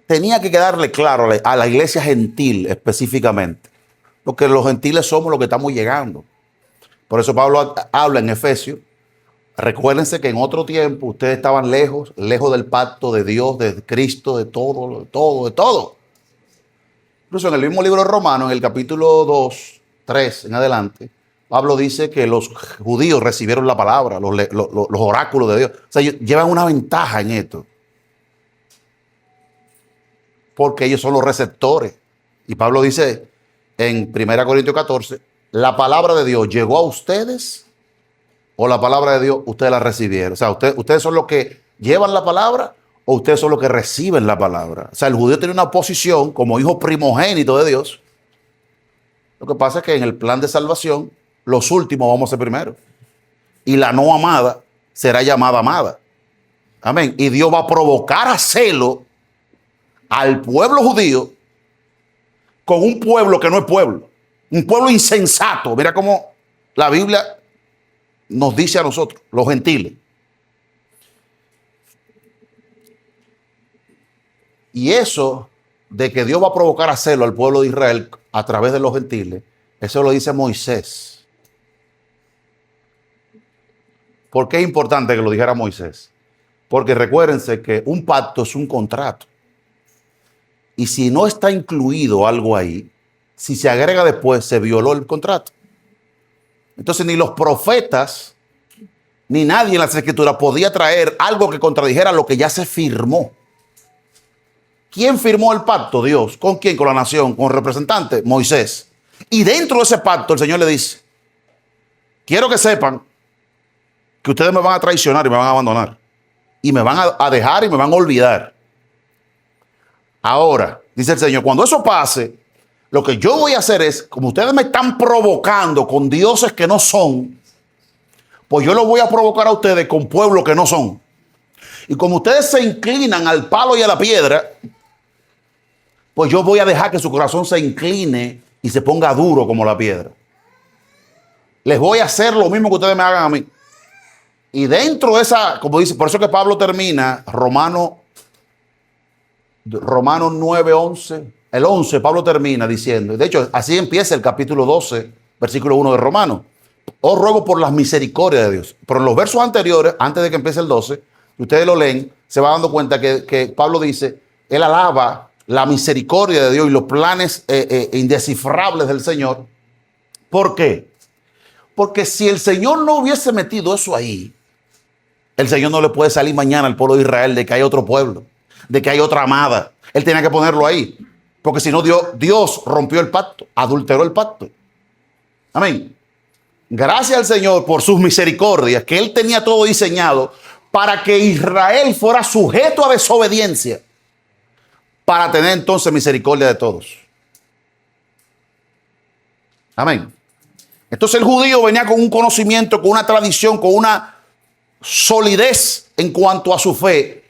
Tenía que quedarle claro a la iglesia gentil específicamente, porque los gentiles somos los que estamos llegando. Por eso Pablo habla en Efesios. Recuérdense que en otro tiempo ustedes estaban lejos, lejos del pacto de Dios, de Cristo, de todo, de todo, de todo. Incluso en el mismo libro de Romanos, en el capítulo 2, 3 en adelante, Pablo dice que los judíos recibieron la palabra, los oráculos de Dios. O sea, ellos llevan una ventaja en esto. Porque ellos son los receptores. Y Pablo dice en 1 Corintios 14, la palabra de Dios llegó a ustedes o la palabra de Dios ustedes la recibieron. O sea, ustedes son los que llevan la palabra o ustedes son los que reciben la palabra. O sea, el judío tiene una posición como hijo primogénito de Dios. Lo que pasa es que en el plan de salvación, los últimos vamos a ser primero. Y la no amada será llamada amada. Amén. Y Dios va a provocar a celo al pueblo judío con un pueblo que no es pueblo. Un pueblo insensato. Mira cómo la Biblia nos dice a nosotros, los gentiles. Y eso de que Dios va a provocar a celo al pueblo de Israel a través de los gentiles, eso lo dice Moisés. ¿Por qué es importante que lo dijera Moisés? Porque recuérdense que un pacto es un contrato. Y si no está incluido algo ahí, si se agrega después, se violó el contrato. Entonces ni los profetas, ni nadie en las escrituras podía traer algo que contradijera lo que ya se firmó. ¿Quién firmó el pacto? Dios. ¿Con quién? Con la nación, con el representante, Moisés. Y dentro de ese pacto el Señor le dice, quiero que sepan que ustedes me van a traicionar y me van a abandonar. Y me van a dejar y me van a olvidar. Ahora, dice el Señor, cuando eso pase, lo que yo voy a hacer es, como ustedes me están provocando con dioses que no son, pues yo lo voy a provocar a ustedes con pueblos que no son. Y como ustedes se inclinan al palo y a la piedra, pues yo voy a dejar que su corazón se incline y se ponga duro como la piedra. Les voy a hacer lo mismo que ustedes me hagan a mí. Y dentro de esa, como dice, por eso que Pablo termina Romanos 9:11. El 11, Pablo termina diciendo, de hecho, así empieza el capítulo 12, versículo 1 de Romanos. Os ruego por las misericordias de Dios. Pero en los versos anteriores, antes de que empiece el 12, ustedes lo leen, se va dando cuenta que Pablo dice, él alaba la misericordia de Dios y los planes indescifrables del Señor. ¿Por qué? Porque si el Señor no hubiese metido eso ahí, el Señor no le puede salir mañana al pueblo de Israel de que hay otro pueblo, de que hay otra amada. Él tenía que ponerlo ahí. Porque si no, Dios rompió el pacto, adulteró el pacto. Amén. Gracias al Señor por sus misericordias, que Él tenía todo diseñado para que Israel fuera sujeto a desobediencia, para tener entonces misericordia de todos. Amén. Entonces el judío venía con un conocimiento, con una tradición, con una solidez en cuanto a su fe.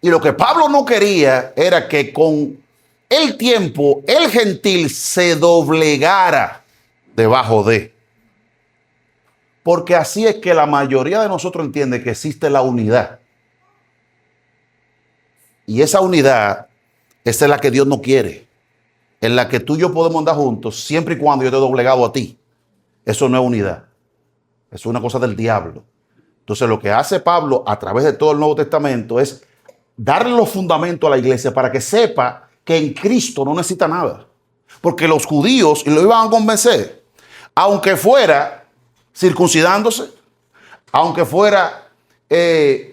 Y lo que Pablo no quería era que con el tiempo el gentil se doblegara debajo de. Porque así es que la mayoría de nosotros entiende que existe la unidad. Y esa unidad, esa es la que Dios no quiere. En la que tú y yo podemos andar juntos siempre y cuando yo te he doblegado a ti. Eso no es unidad. Eso es una cosa del diablo. Entonces lo que hace Pablo a través de todo el Nuevo Testamento es darle los fundamentos a la iglesia para que sepa que en Cristo no necesita nada. Porque los judíos lo iban a convencer. Aunque fuera circuncidándose, aunque fuera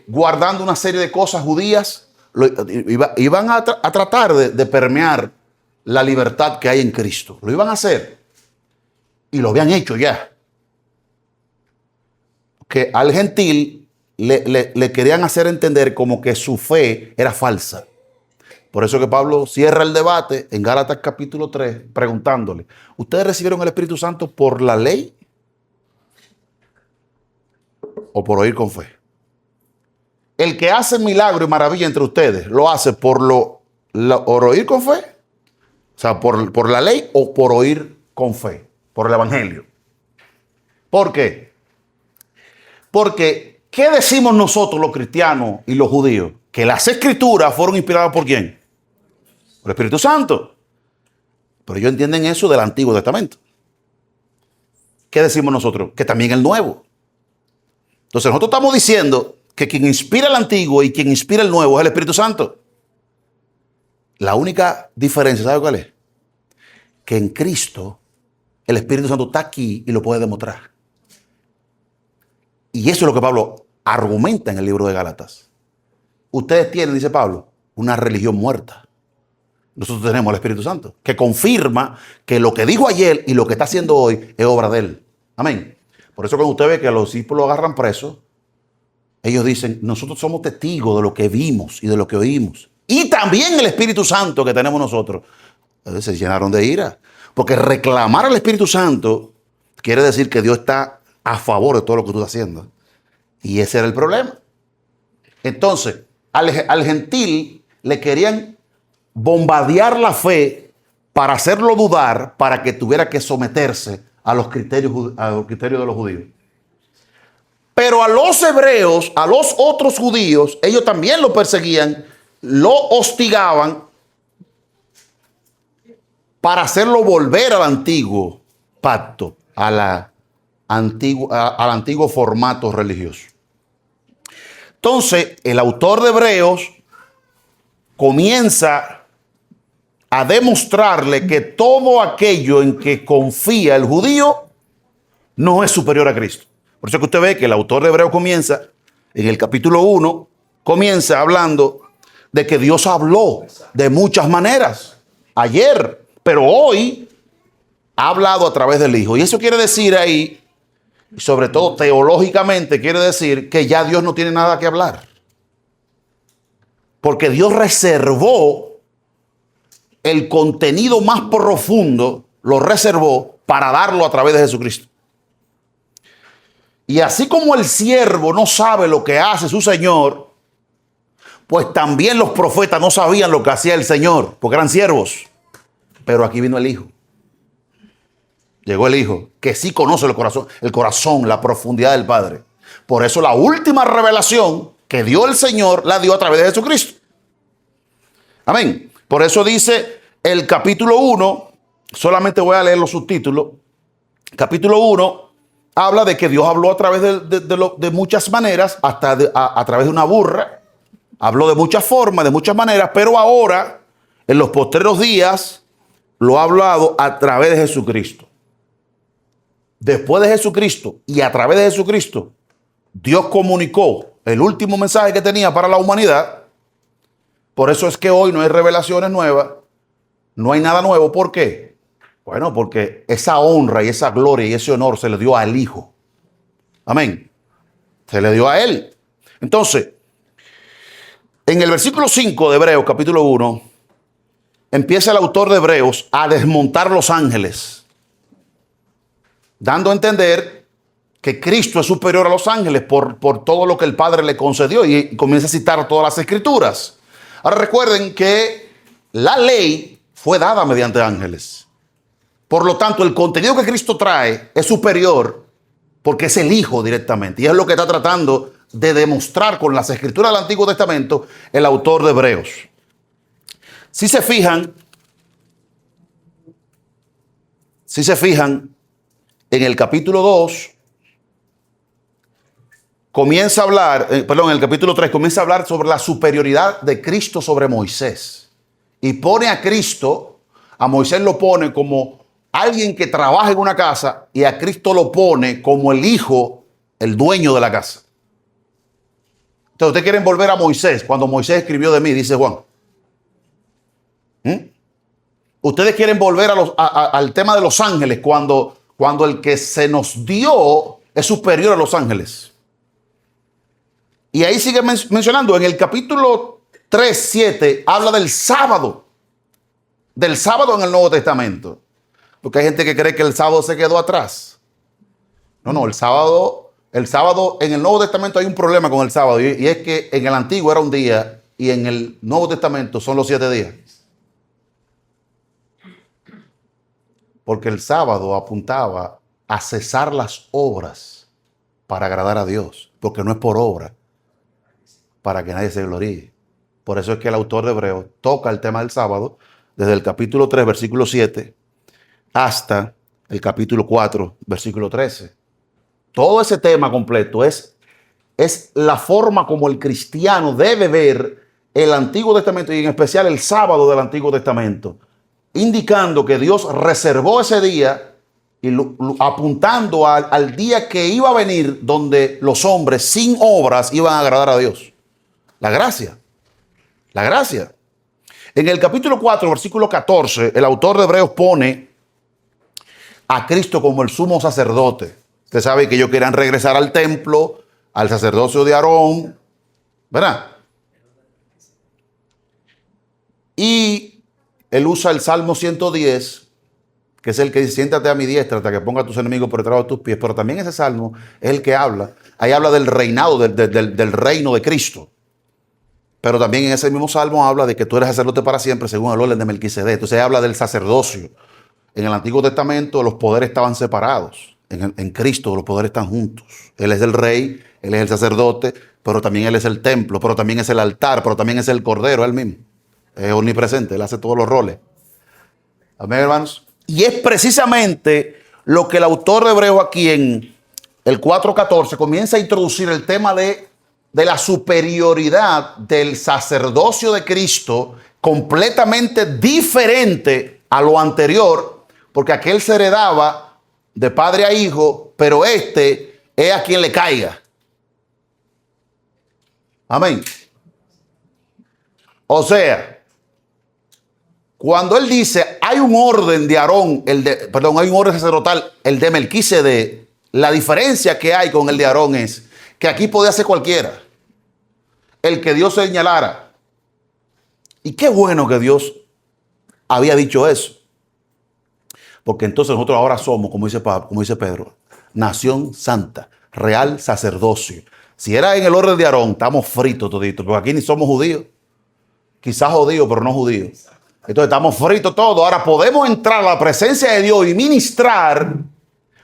guardando una serie de cosas judías, iban a tratar de permear la libertad que hay en Cristo. Lo iban a hacer. Y lo habían hecho ya. Que al gentil le querían hacer entender como que su fe era falsa. Por eso que Pablo cierra el debate en Gálatas capítulo 3 preguntándole, ¿ustedes recibieron el Espíritu Santo por la ley o por oír con fe? El que hace milagro y maravilla entre ustedes, ¿lo hace por oír con fe? O sea, por la ley o por oír con fe, por el evangelio. ¿Por qué? Porque ¿Qué decimos nosotros los cristianos y los judíos? Que las escrituras fueron inspiradas ¿por quién? Por el Espíritu Santo. Pero ellos entienden eso del Antiguo Testamento. ¿Qué decimos nosotros? Que también el Nuevo. Entonces nosotros estamos diciendo que quien inspira el Antiguo y quien inspira el Nuevo es el Espíritu Santo. La única diferencia, ¿sabe cuál es? Que en Cristo el Espíritu Santo está aquí y lo puede demostrar. Y eso es lo que Pablo argumenta en el libro de Gálatas. Ustedes tienen, dice Pablo, una religión muerta. Nosotros tenemos el Espíritu Santo, que confirma que lo que dijo ayer y lo que está haciendo hoy es obra de él. Amén. Por eso cuando usted ve que a los discípulos lo agarran presos, ellos dicen, nosotros somos testigos de lo que vimos y de lo que oímos. Y también el Espíritu Santo que tenemos nosotros. Se llenaron de ira. Porque reclamar al Espíritu Santo quiere decir que Dios está a favor de todo lo que tú estás haciendo. Y ese era el problema. Entonces, al gentil le querían bombardear la fe para hacerlo dudar, para que tuviera que someterse a los criterios de los judíos. Pero a los hebreos, a los otros judíos, ellos también lo perseguían, lo hostigaban para hacerlo volver al antiguo pacto, al antiguo formato religioso. Entonces, el autor de Hebreos comienza a demostrarle que todo aquello en que confía el judío no es superior a Cristo. Por eso que usted ve que el autor de Hebreos comienza, en el capítulo 1, comienza hablando de que Dios habló de muchas maneras ayer, pero hoy ha hablado a través del Hijo. Y eso quiere decir ahí, sobre todo teológicamente, quiere decir que ya Dios no tiene nada que hablar. Porque Dios reservó el contenido más profundo, lo reservó para darlo a través de Jesucristo. Y así como el siervo no sabe lo que hace su Señor, pues también los profetas no sabían lo que hacía el Señor, porque eran siervos. Pero aquí vino el Hijo. Llegó el Hijo, que sí conoce el corazón, la profundidad del Padre. Por eso la última revelación que dio el Señor la dio a través de Jesucristo. Amén. Por eso dice el capítulo 1, solamente voy a leer los subtítulos. Capítulo 1 habla de que Dios habló a través de muchas maneras, hasta a través de una burra. Habló de muchas formas, de muchas maneras, pero ahora, en los postreros días, lo ha hablado a través de Jesucristo. Después de Jesucristo y a través de Jesucristo, Dios comunicó el último mensaje que tenía para la humanidad. Por eso es que hoy no hay revelaciones nuevas, no hay nada nuevo. ¿Por qué? Bueno, porque esa honra y esa gloria y ese honor se le dio al Hijo. Amén. Se le dio a Él. Entonces, en el versículo 5 de Hebreos, capítulo 1, empieza el autor de Hebreos a desmontar los ángeles, dando a entender que Cristo es superior a los ángeles por todo lo que el Padre le concedió, y comienza a citar todas las escrituras. Ahora recuerden que la ley fue dada mediante ángeles. Por lo tanto, el contenido que Cristo trae es superior porque es el Hijo directamente. Y es lo que está tratando de demostrar con las escrituras del Antiguo Testamento el autor de Hebreos. Si se fijan en el capítulo 2, comienza a hablar, en el capítulo 3 comienza a hablar sobre la superioridad de Cristo sobre Moisés. Y pone a Moisés lo pone como alguien que trabaja en una casa, y a Cristo lo pone como el hijo, el dueño de la casa. Entonces, ustedes quieren volver a Moisés, cuando Moisés escribió de mí, dice Juan. Ustedes quieren volver al tema de los ángeles, cuando el que se nos dio es superior a los ángeles. Y ahí sigue mencionando, en el capítulo 3, 7, habla del sábado en el Nuevo Testamento. Porque hay gente que cree que el sábado se quedó atrás. No, el sábado en el Nuevo Testamento hay un problema con el sábado, y es que en el Antiguo era un día y en el Nuevo Testamento son los 7 días. Porque el sábado apuntaba a cesar las obras para agradar a Dios, porque no es por obra, para que nadie se gloríe. Por eso es que el autor de Hebreos toca el tema del sábado desde el capítulo 3, versículo 7, hasta el capítulo 4, versículo 13. Todo ese tema completo es la forma como el cristiano debe ver el Antiguo Testamento y en especial el sábado del Antiguo Testamento, indicando que Dios reservó ese día y apuntando al día que iba a venir donde los hombres sin obras iban a agradar a Dios. La gracia. La gracia. En el capítulo 4, versículo 14, el autor de Hebreos pone a Cristo como el sumo sacerdote. Usted sabe que ellos querían regresar al templo, al sacerdocio de Aarón, ¿verdad? Y él usa el Salmo 110, que es el que dice, siéntate a mi diestra hasta que ponga a tus enemigos por detrás de tus pies. Pero también ese Salmo es el que habla, ahí habla del reinado, del reino de Cristo. Pero también en ese mismo Salmo habla de que tú eres sacerdote para siempre según el orden de Melquisedec. Entonces habla del sacerdocio. En el Antiguo Testamento los poderes estaban separados. En Cristo los poderes están juntos. Él es el rey, Él es el sacerdote, pero también Él es el templo, pero también es el altar, pero también es el cordero, Él mismo. Es omnipresente, Él hace todos los roles. Amén, hermanos. Y es precisamente lo que el autor de Hebreos aquí en el 4.14 comienza a introducir el tema de la superioridad del sacerdocio de Cristo, completamente diferente a lo anterior, porque aquel se heredaba de padre a hijo, pero este es a quien le caiga. Amén. O sea, cuando él dice hay un orden de Aarón, hay un orden sacerdotal, el de Melquisedec, la diferencia que hay con el de Aarón es que aquí podía ser cualquiera, el que Dios señalara. Y qué bueno que Dios había dicho eso. Porque entonces nosotros ahora somos, como dice Pedro, nación santa, real sacerdocio. Si era en el orden de Aarón, estamos fritos toditos, porque aquí ni somos judíos. Quizás judíos, pero no judíos. Entonces estamos fritos todos. Ahora podemos entrar a la presencia de Dios y ministrar,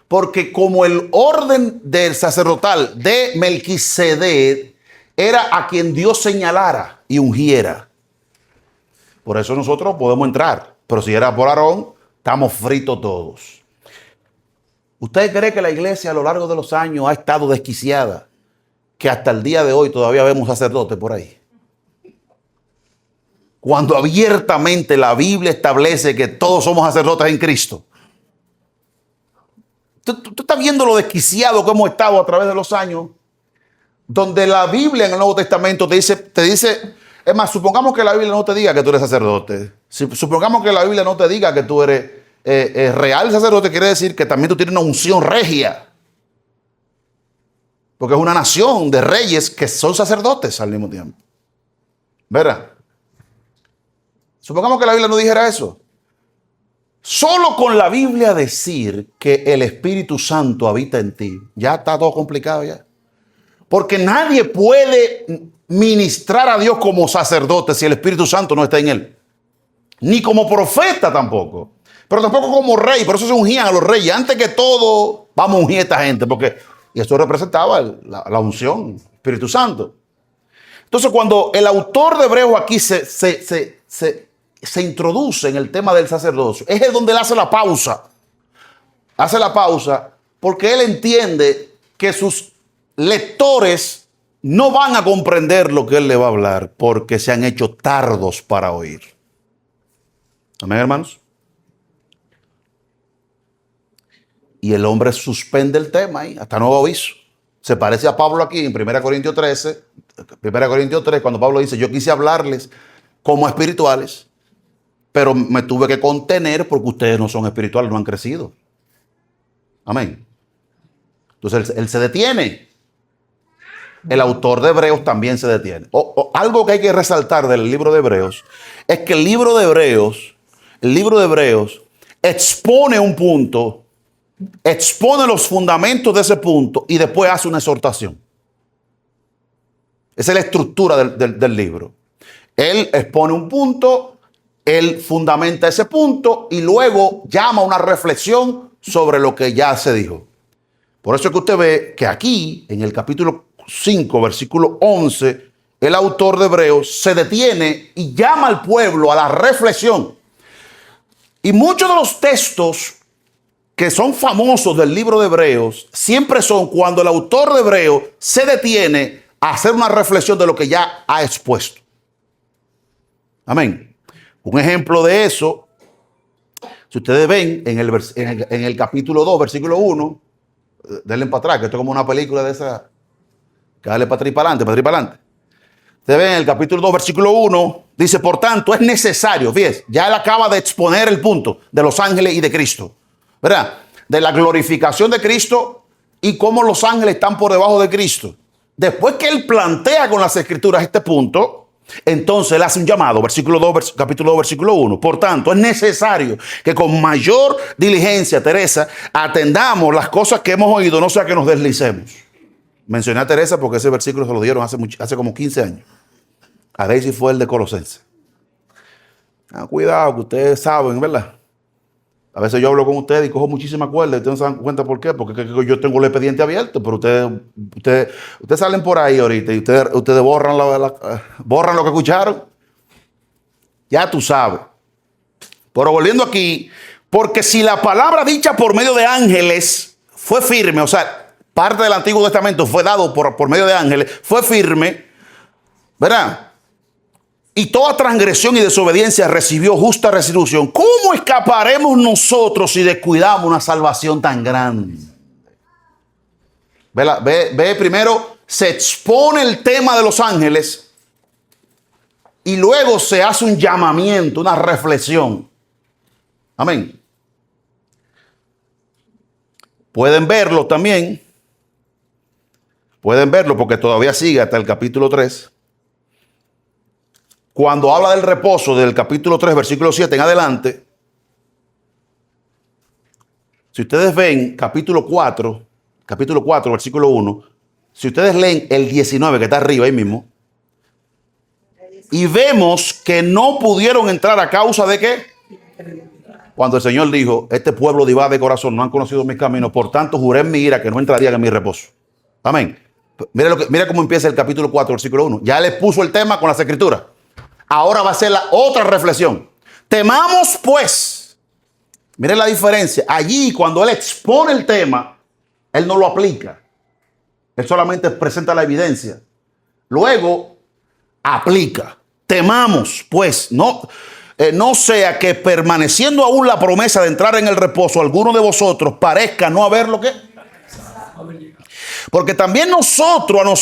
porque como el orden del sacerdotal de Melquisedec era a quien Dios señalara y ungiera. Por eso nosotros podemos entrar. Pero si era por Aarón, estamos fritos todos. ¿Usted cree que la iglesia a lo largo de los años ha estado desquiciada? Que hasta el día de hoy todavía vemos sacerdotes por ahí. Cuando abiertamente la Biblia establece que todos somos sacerdotes en Cristo. Tú estás viendo lo desquiciado que hemos estado a través de los años. Donde la Biblia en el Nuevo Testamento te dice, es más, supongamos que la Biblia no te diga que tú eres sacerdote. Supongamos que la Biblia no te diga que tú eres real sacerdote, quiere decir que también tú tienes una unción regia. Porque es una nación de reyes que son sacerdotes al mismo tiempo. ¿Verdad? Supongamos que la Biblia no dijera eso. Solo con la Biblia decir que el Espíritu Santo habita en ti, ya está todo complicado ya. Porque nadie puede ministrar a Dios como sacerdote si el Espíritu Santo no está en él. Ni como profeta tampoco. Pero tampoco como rey. Por eso se ungían a los reyes. Antes que todo, vamos a ungir a esta gente. Y eso representaba la unción, Espíritu Santo. Entonces, cuando el autor de Hebreos aquí se introduce en el tema del sacerdocio, es donde él hace la pausa. Hace la pausa porque él entiende que sus lectores no van a comprender lo que él le va a hablar porque se han hecho tardos para oír. Amén, hermanos. Y el hombre suspende el tema ahí, hasta nuevo aviso. Se parece a Pablo aquí en 1 Corintios 13, 1 Corintios 3, cuando Pablo dice, yo quise hablarles como espirituales, pero me tuve que contener porque ustedes no son espirituales, no han crecido. Amén. Entonces él se detiene. El autor de Hebreos también se detiene. Algo que hay que resaltar del libro de Hebreos es que el libro de Hebreos expone un punto, expone los fundamentos de ese punto y después hace una exhortación. Esa es la estructura del libro. Él expone un punto, él fundamenta ese punto y luego llama a una reflexión sobre lo que ya se dijo. Por eso es que usted ve que aquí, en el capítulo 5, versículo 11, el autor de Hebreos se detiene y llama al pueblo a la reflexión. Y muchos de los textos que son famosos del libro de Hebreos siempre son cuando el autor de Hebreos se detiene a hacer una reflexión de lo que ya ha expuesto. Amén. Un ejemplo de eso, si ustedes ven en el capítulo 2, versículo 1, denle para atrás, que esto es como una película de esa, que dale para atrás y para adelante, para atrás y para adelante. Ustedes ven en el capítulo 2, versículo 1, dice, por tanto, es necesario, fíjense, ya él acaba de exponer el punto de los ángeles y de Cristo, ¿verdad? De la glorificación de Cristo y cómo los ángeles están por debajo de Cristo. Después que él plantea con las escrituras este punto, entonces él hace un llamado, capítulo 2, versículo 1. Por tanto, es necesario que con mayor diligencia, Teresa, atendamos las cosas que hemos oído, no sea que nos deslicemos. Mencioné a Teresa porque ese versículo se lo dieron hace como 15 años. A Daisy fue el de Colosenses. Cuidado, que ustedes saben, ¿verdad? A veces yo hablo con ustedes y cojo muchísima cuerda y ustedes no se dan cuenta por qué. Porque yo tengo el expediente abierto, pero ustedes salen por ahí ahorita y ustedes borran lo que escucharon. Ya tú sabes. Pero volviendo aquí, porque si la palabra dicha por medio de ángeles fue firme, o sea, parte del Antiguo Testamento fue dado por medio de ángeles, fue firme, ¿verdad? Y toda transgresión y desobediencia recibió justa retribución. ¿Cómo escaparemos nosotros si descuidamos una salvación tan grande? Ve primero, se expone el tema de los ángeles y luego se hace un llamamiento, una reflexión. Amén. Pueden verlo también. Pueden verlo porque todavía sigue hasta el capítulo 3. Cuando habla del reposo del capítulo 3, versículo 7 en adelante, si ustedes ven capítulo 4, versículo 1, si ustedes leen el 19 que está arriba ahí mismo, y vemos que no pudieron entrar a causa de ¿qué? Cuando el Señor dijo, este pueblo divide de corazón, no han conocido mis caminos, por tanto juré en mi ira que no entrarían en mi reposo. Amén. Mira cómo empieza el capítulo 4, versículo 1. Ya les puso el tema con las escrituras. Ahora va a ser la otra reflexión. Temamos pues. Miren la diferencia. Allí cuando él expone el tema, él no lo aplica. Él solamente presenta la evidencia. Luego aplica. Temamos pues. No sea que permaneciendo aún la promesa de entrar en el reposo, alguno de vosotros parezca no haber lo que. Porque también a nosotros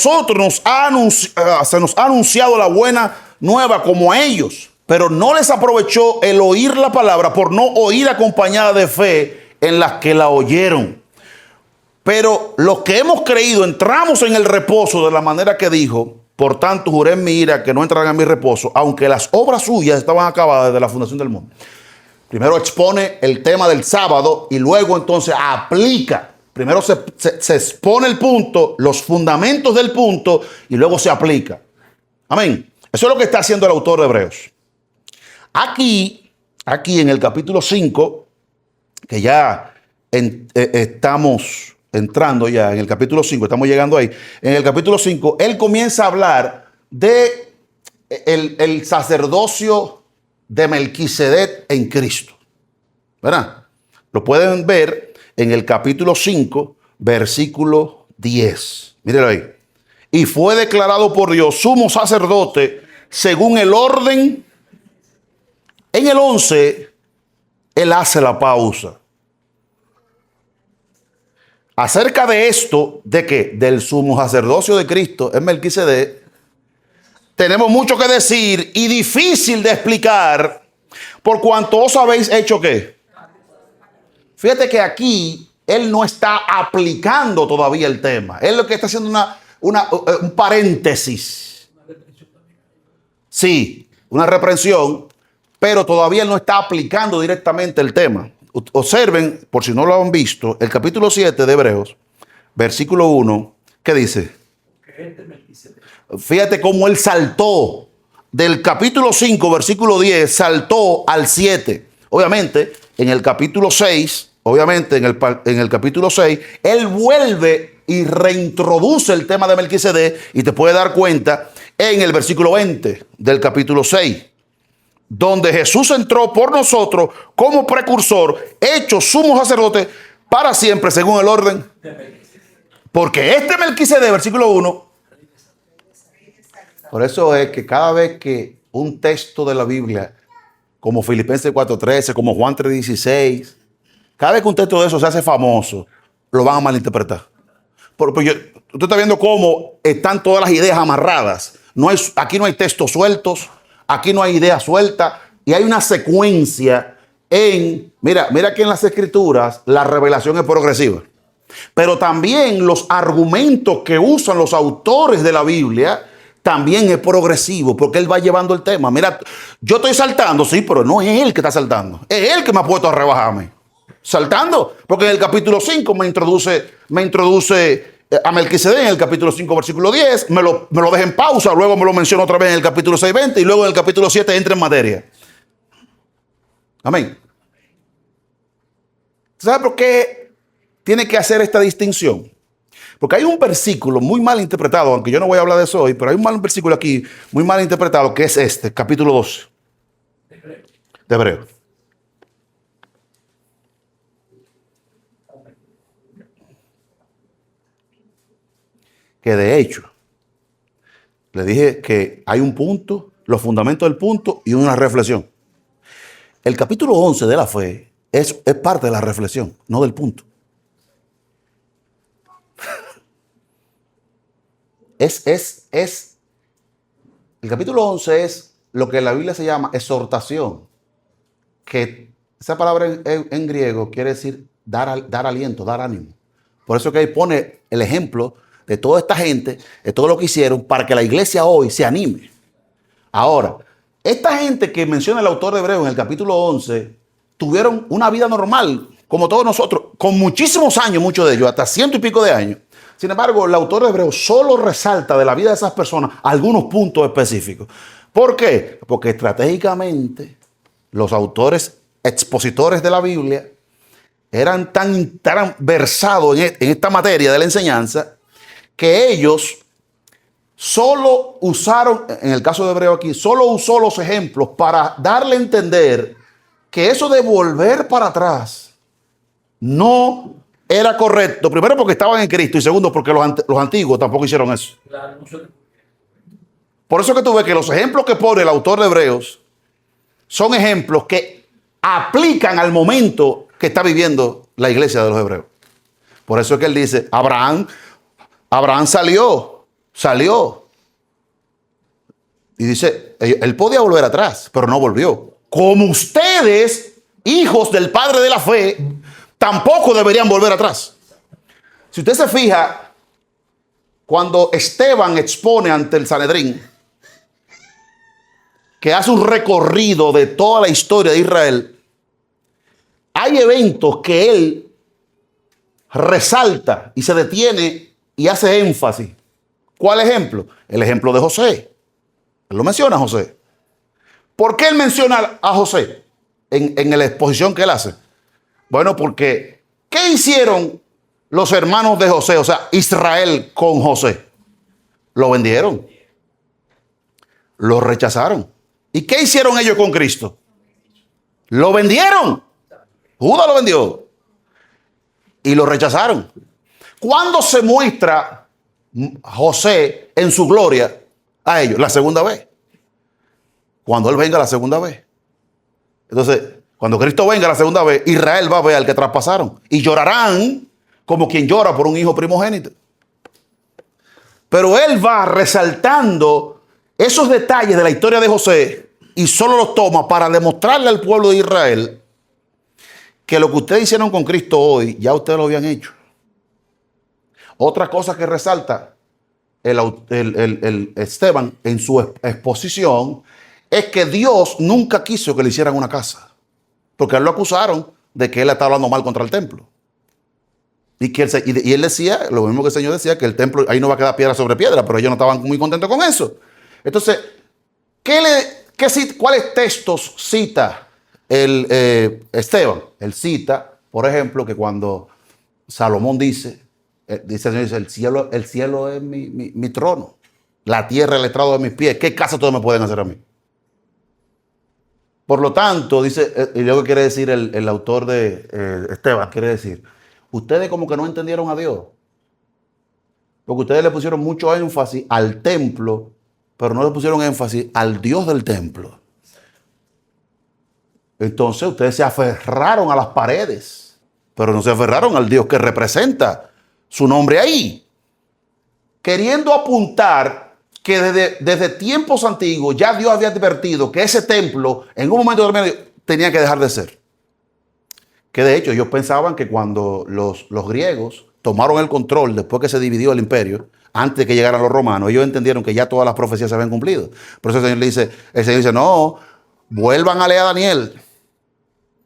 se nos ha anunciado la buena nueva como a ellos, pero no les aprovechó el oír la palabra por no oír acompañada de fe en las que la oyeron. Pero los que hemos creído entramos en el reposo de la manera que dijo, por tanto juré en mi ira que no entrarán en mi reposo, aunque las obras suyas estaban acabadas desde la fundación del mundo. Primero expone el tema del sábado y luego entonces aplica. Primero se expone el punto, los fundamentos del punto y luego se aplica. Amén. Eso es lo que está haciendo el autor de Hebreos. Aquí en el capítulo 5, que ya estamos entrando ya en el capítulo 5, estamos llegando ahí. En el capítulo 5, él comienza a hablar de el sacerdocio de Melquisedec en Cristo. ¿Verdad? Lo pueden ver en el capítulo 5, versículo 10. Mírenlo ahí. Y fue declarado por Dios sumo sacerdote según el orden. En el 11, él hace la pausa. Acerca de esto, ¿de qué? Del sumo sacerdocio de Cristo en Melquisedec, tenemos mucho que decir y difícil de explicar, por cuanto os habéis hecho ¿qué? Fíjate que aquí él no está aplicando todavía el tema. Él lo que está haciendo un paréntesis. Sí, una reprensión, pero todavía él no está aplicando directamente el tema. Observen, por si no lo han visto, el capítulo 7 de Hebreos, versículo 1, ¿qué dice? Fíjate cómo él saltó del capítulo 5, versículo 10, saltó al 7. Obviamente, en el capítulo 6, obviamente en el capítulo 6, él vuelve y reintroduce el tema de Melquisedec, y te puedes dar cuenta en el versículo 20 del capítulo 6, donde Jesús entró por nosotros como precursor, hecho sumo sacerdote para siempre según el orden. Porque este Melquisedec, versículo 1, por eso es que cada vez que un texto de la Biblia, como Filipenses 4:13, como Juan 3:16, cada vez que un texto de eso se hace famoso, lo van a malinterpretar. Usted está viendo cómo están todas las ideas amarradas. Aquí no hay textos sueltos, aquí no hay ideas sueltas, y hay una secuencia mira que en las Escrituras la revelación es progresiva. Pero también los argumentos que usan los autores de la Biblia también es progresivo, porque él va llevando el tema. Mira, yo estoy saltando, sí, pero no es él que está saltando. Es él que me ha puesto a rebajarme. Saltando, porque en el capítulo 5 me introduce a Melquisedec en el capítulo 5, versículo 10, me lo deja en pausa, luego me lo menciona otra vez en el capítulo 6, 20, y luego en el capítulo 7 entra en materia. Amén. ¿Sabe por qué tiene que hacer esta distinción? Porque hay un versículo muy mal interpretado, aunque yo no voy a hablar de eso hoy, pero hay un versículo aquí muy mal interpretado, que es este, capítulo 12 de Hebreos. Que de hecho, le dije que hay un punto, los fundamentos del punto y una reflexión. El capítulo 11 de la fe es parte de la reflexión, no del punto. El capítulo 11 es lo que en la Biblia se llama exhortación, que esa palabra en griego quiere decir dar aliento, dar ánimo. Por eso que ahí pone el ejemplo de toda esta gente, de todo lo que hicieron para que la iglesia hoy se anime. Ahora, esta gente que menciona el autor de Hebreos en el capítulo 11, tuvieron una vida normal, como todos nosotros, con muchísimos años, muchos de ellos, hasta 100 y pico de años. Sin embargo, el autor de Hebreos solo resalta de la vida de esas personas algunos puntos específicos. ¿Por qué? Porque estratégicamente los autores expositores de la Biblia eran tan versados en esta materia de la enseñanza que ellos solo usaron, en el caso de Hebreo aquí, solo usó los ejemplos para darle a entender que eso de volver para atrás no era correcto. Primero porque estaban en Cristo y segundo porque los antiguos tampoco hicieron eso. Por eso que tú ves que los ejemplos que pone el autor de Hebreos son ejemplos que aplican al momento que está viviendo la iglesia de los hebreos. Por eso es que él dice, Abraham salió. Y dice, él podía volver atrás, pero no volvió. Como ustedes, hijos del Padre de la fe, tampoco deberían volver atrás. Si usted se fija, cuando Esteban expone ante el Sanedrín, que hace un recorrido de toda la historia de Israel, hay eventos que él resalta y se detiene y hace énfasis. ¿Cuál ejemplo? El ejemplo de José. Él lo menciona a José. ¿Por qué él menciona a José en la exposición que él hace? Bueno, porque ¿qué hicieron los hermanos de José, o sea, Israel con José? Lo vendieron. Lo rechazaron. ¿Y qué hicieron ellos con Cristo? Lo vendieron. Judas lo vendió. Y lo rechazaron. ¿Cuándo se muestra José en su gloria a ellos? La segunda vez. Cuando él venga la segunda vez. Entonces, cuando Cristo venga la segunda vez, Israel va a ver al que traspasaron. Y llorarán como quien llora por un hijo primogénito. Pero él va resaltando esos detalles de la historia de José y solo los toma para demostrarle al pueblo de Israel que lo que ustedes hicieron con Cristo hoy, ya ustedes lo habían hecho. Otra cosa que resalta el Esteban en su exposición es que Dios nunca quiso que le hicieran una casa. Porque a él lo acusaron de que él estaba hablando mal contra el templo. Y él decía, lo mismo que el Señor decía, que el templo, ahí no va a quedar piedra sobre piedra, pero ellos no estaban muy contentos con eso. Entonces, ¿cuáles textos cita Esteban? Él cita Por ejemplo, que cuando Salomón dice el Señor, dice, el cielo es mi trono, la tierra el estrado de mis pies, ¿qué caso todos me pueden hacer a mí? Por lo tanto, dice, y luego quiere decir el autor de Esteban, quiere decir, ustedes como que no entendieron a Dios, porque ustedes le pusieron mucho énfasis al templo, pero no le pusieron énfasis al Dios del templo. Entonces ustedes se aferraron a las paredes, pero no se aferraron al Dios que representa su nombre ahí, queriendo apuntar que desde tiempos antiguos ya Dios había advertido que ese templo en un momento determinado tenía que dejar de ser. Que de hecho ellos pensaban que cuando los griegos tomaron el control después que se dividió el imperio, antes de que llegaran los romanos, ellos entendieron que ya todas las profecías se habían cumplido. Por eso el Señor dice, no, vuelvan a leer a Daniel,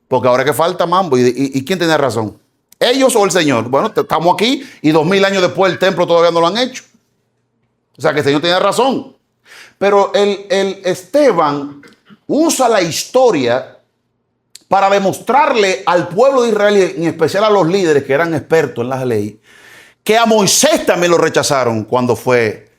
porque ahora que falta mambo. ¿Y quién tiene razón? ¿Ellos o el Señor? Bueno, estamos aquí y 2000 años después el templo todavía no lo han hecho. O sea que el Señor tiene razón. Pero el Esteban usa la historia para demostrarle al pueblo de Israel, en especial a los líderes que eran expertos en las leyes, que a Moisés también lo rechazaron cuando fue,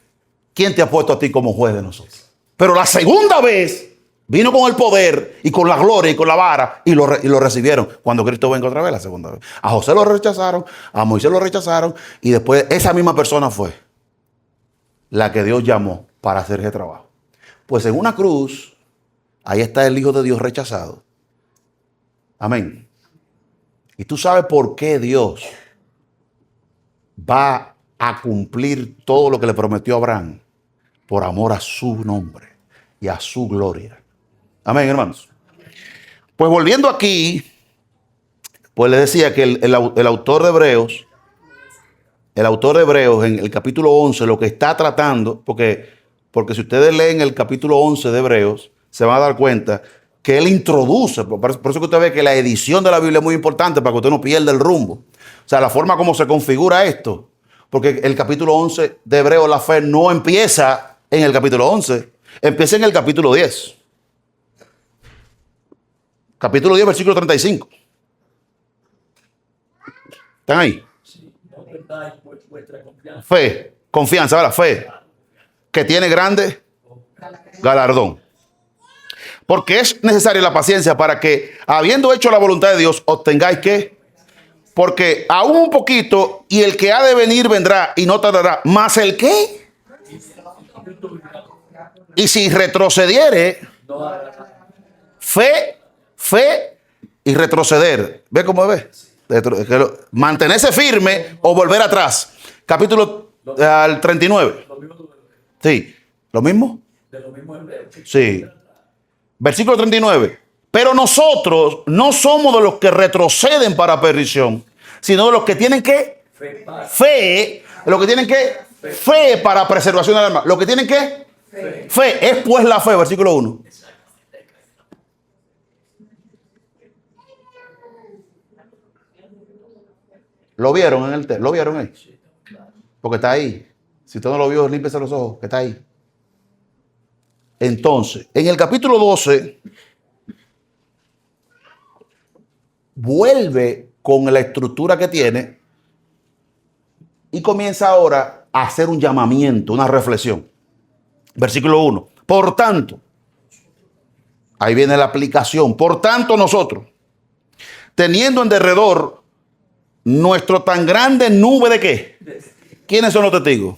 ¿quién te ha puesto a ti como juez de nosotros? Pero la segunda vez vino con el poder y con la gloria y con la vara y lo recibieron cuando Cristo venga otra vez la segunda vez. A José lo rechazaron, a Moisés lo rechazaron y después esa misma persona fue la que Dios llamó para hacer ese trabajo. Pues en una cruz, ahí está el Hijo de Dios rechazado. Amén. Y tú sabes por qué Dios va a cumplir todo lo que le prometió a Abraham por amor a su nombre y a su gloria. Amén, hermanos. Pues volviendo aquí, pues le decía que el autor de Hebreos, en el capítulo 11, lo que está tratando, porque si ustedes leen el capítulo 11 de Hebreos, se van a dar cuenta que él introduce, por eso que usted ve que la edición de la Biblia es muy importante para que usted no pierda el rumbo. O sea, la forma como se configura esto, porque el capítulo 11 de Hebreos, la fe no empieza en el capítulo 11, empieza en el capítulo 10. Capítulo 10, versículo 35. ¿Están ahí? Fe, confianza, ¿verdad? Fe, que tiene grande galardón. Porque es necesaria la paciencia para que, habiendo hecho la voluntad de Dios, obtengáis que, porque aún un poquito, y el que ha de venir vendrá y no tardará, más el que, y si retrocediere, fe y retroceder. ¿Ve cómo ve? Mantenerse firme o volver atrás. Capítulo al 39. Sí. ¿Lo mismo? Sí. Versículo 39. Pero nosotros no somos de los que retroceden para perdición, sino de los que tienen que fe, los que tienen que fe para preservación del alma. Lo que tienen que fe es pues la fe, versículo 1. ¿Lo vieron en el texto? ¿Lo vieron ahí? Porque está ahí. Si usted no lo vio, límpiese los ojos, que está ahí. Entonces, en el capítulo 12, vuelve con la estructura que tiene y comienza ahora a hacer un llamamiento, una reflexión. Versículo 1. Por tanto, ahí viene la aplicación. Por tanto, nosotros, teniendo en derredor nuestro tan grande nube de qué. ¿Quiénes son los testigos?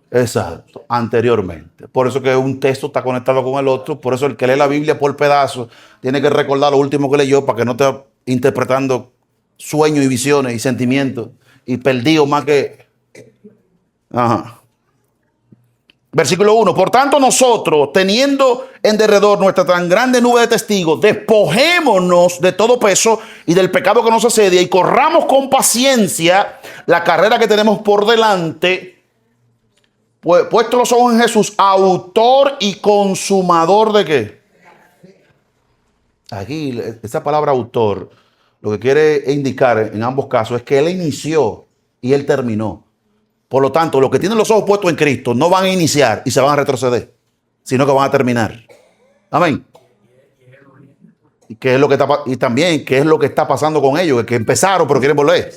Exacto, anteriormente. Por eso que un texto está conectado con el otro. Por eso el que lee la Biblia por pedazos tiene que recordar lo último que leyó para que no esté interpretando sueños y visiones y sentimientos y perdido más que... Ajá. Versículo 1. Por tanto nosotros, teniendo en derredor nuestra tan grande nube de testigos, despojémonos de todo peso y del pecado que nos asedia y corramos con paciencia la carrera que tenemos por delante, puesto los ojos en Jesús, autor y consumador de qué. Aquí esa palabra autor lo que quiere indicar en ambos casos es que él inició y él terminó. Por lo tanto, los que tienen los ojos puestos en Cristo no van a iniciar y se van a retroceder, sino que van a terminar. Amén. Y qué es lo que está, y también qué es lo que está pasando con ellos, que empezaron pero quieren volver.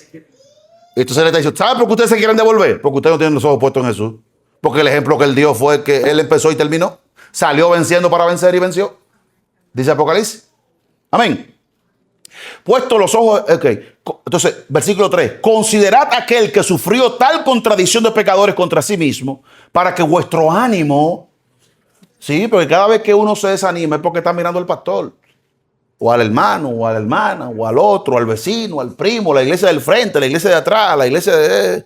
Y entonces le está diciendo, ¿sabe por qué ustedes se quieren devolver? Porque ustedes no tienen los ojos puestos en Jesús. Porque el ejemplo que él dio fue que él empezó y terminó. Salió venciendo para vencer y venció. Dice Apocalipsis. Amén. Puesto los ojos, ok. Entonces, versículo 3. Considerad aquel que sufrió tal contradicción de pecadores contra sí mismo, para que vuestro ánimo, sí, porque cada vez que uno se desanima es porque está mirando al pastor, o al hermano, o a la hermana, o al otro, al vecino, al primo, la iglesia del frente, la iglesia de atrás, la iglesia de...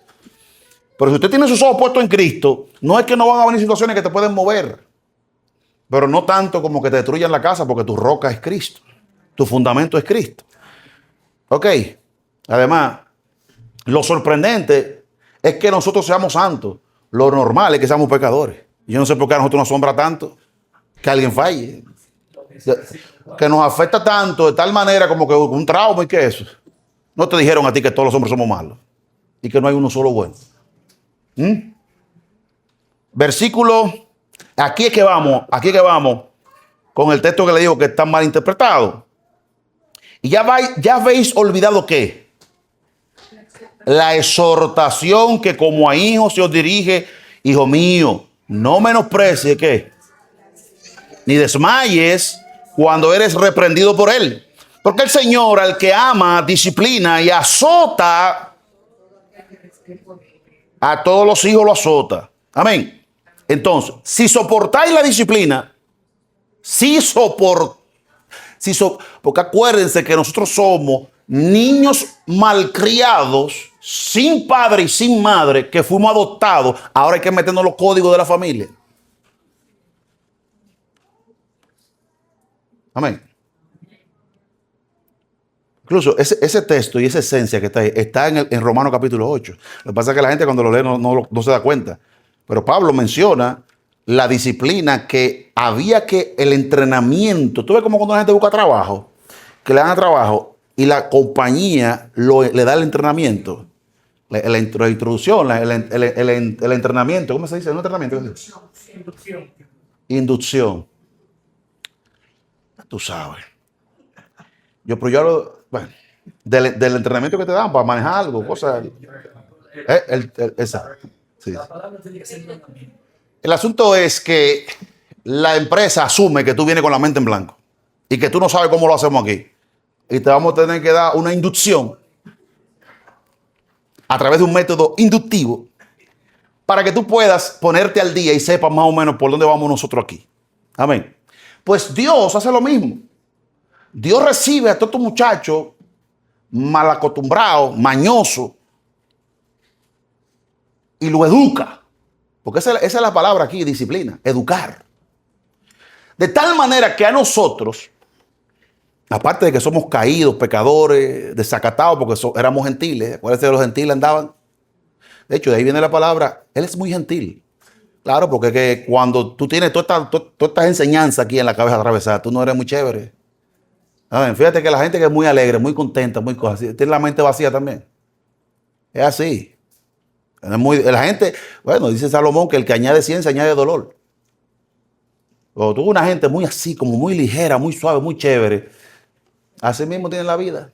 Pero si usted tiene sus ojos puestos en Cristo, no es que no van a venir situaciones que te pueden mover, pero no tanto como que te destruyan la casa, porque tu roca es Cristo, tu fundamento es Cristo. Ok, además, lo sorprendente es que nosotros seamos santos. Lo normal es que seamos pecadores. Yo no sé por qué a nosotros nos asombra tanto que alguien falle. Que nos afecta tanto de tal manera como que un trauma y que eso. No te dijeron a ti que todos los hombres somos malos y que no hay uno solo bueno. Versículo, aquí es que vamos con el texto que le digo que está mal interpretado. Y ya habéis olvidado ¿qué? La exhortación que como a hijos se os dirige, hijo mío, no menosprecie ¿qué? Ni desmayes cuando eres reprendido por él. Porque el Señor al que ama, disciplina y azota, a todos los hijos lo azota. Amén. Entonces, si soportáis la disciplina, porque acuérdense que nosotros somos niños malcriados, sin padre y sin madre, que fuimos adoptados. Ahora hay que meternos los códigos de la familia. Amén. Incluso ese texto y esa esencia que está ahí, está en Romanos capítulo 8. Lo que pasa es que la gente cuando lo lee no se da cuenta. Pero Pablo menciona la disciplina que había que el entrenamiento. Tú ves como cuando la gente busca trabajo, que le dan trabajo y la compañía le da el entrenamiento. La introducción, el entrenamiento. ¿Cómo se dice? ¿Un entrenamiento? Inducción. Inducción. Tú sabes. Pero yo hablo, bueno, del entrenamiento que te dan para manejar algo, cosas. Exacto. Sí. El asunto es que la empresa asume que tú vienes con la mente en blanco y que tú no sabes cómo lo hacemos aquí. Y te vamos a tener que dar una inducción a través de un método inductivo para que tú puedas ponerte al día y sepas más o menos por dónde vamos nosotros aquí. Amén. Pues Dios hace lo mismo. Dios recibe a todos estos muchachos mal acostumbrados, mañosos, y lo educa. Porque esa es la palabra aquí, disciplina, educar. De tal manera que a nosotros, aparte de que somos caídos, pecadores, desacatados, porque éramos gentiles, acuérdense que los gentiles andaban. De hecho, de ahí viene la palabra, él es muy gentil. Claro, porque que cuando tú tienes todas estas enseñanzas aquí en la cabeza atravesada, tú no eres muy chévere. A ver, fíjate que la gente que es muy alegre, muy contenta, muy cosa así, tiene la mente vacía también. Es así. La gente, bueno, dice Salomón que el que añade ciencia añade dolor. O tú una gente muy así, como muy ligera, muy suave, muy chévere. Así mismo tiene la vida.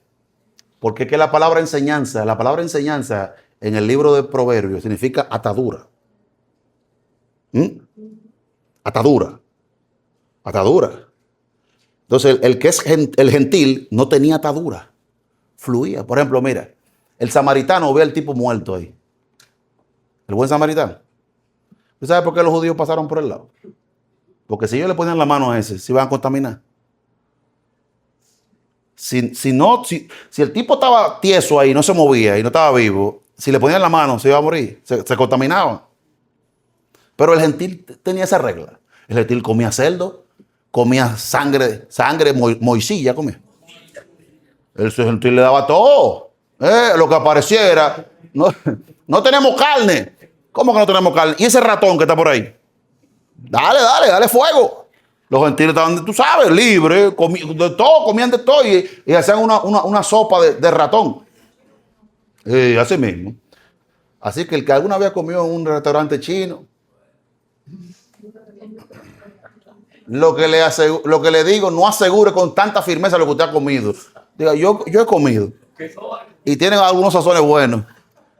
Porque es que la palabra enseñanza en el libro de Proverbios significa atadura. Atadura. Entonces, el que es el gentil no tenía atadura. Fluía. Por ejemplo, mira, el samaritano ve al tipo muerto ahí. El buen samaritano. ¿Tú sabes por qué los judíos pasaron por el lado? Porque si ellos le ponían la mano a ese, se iban a contaminar. Si el tipo estaba tieso ahí, no se movía y no estaba vivo, si le ponían la mano, se iba a morir. Se contaminaba. Pero el gentil tenía esa regla. El gentil comía cerdo, comía sangre, moisilla comía. El gentil le daba todo. Lo que apareciera. No tenemos carne. ¿Cómo que no tenemos carne? ¿Y ese ratón que está por ahí? Dale fuego. Los gentiles estaban, tú sabes, libres, comían de todo y hacían una sopa de ratón. Así mismo. Así que el que alguna vez comió en un restaurante chino, Lo que le digo, no asegure con tanta firmeza lo que usted ha comido. Diga, yo he comido. Y tiene algunos sazones buenos.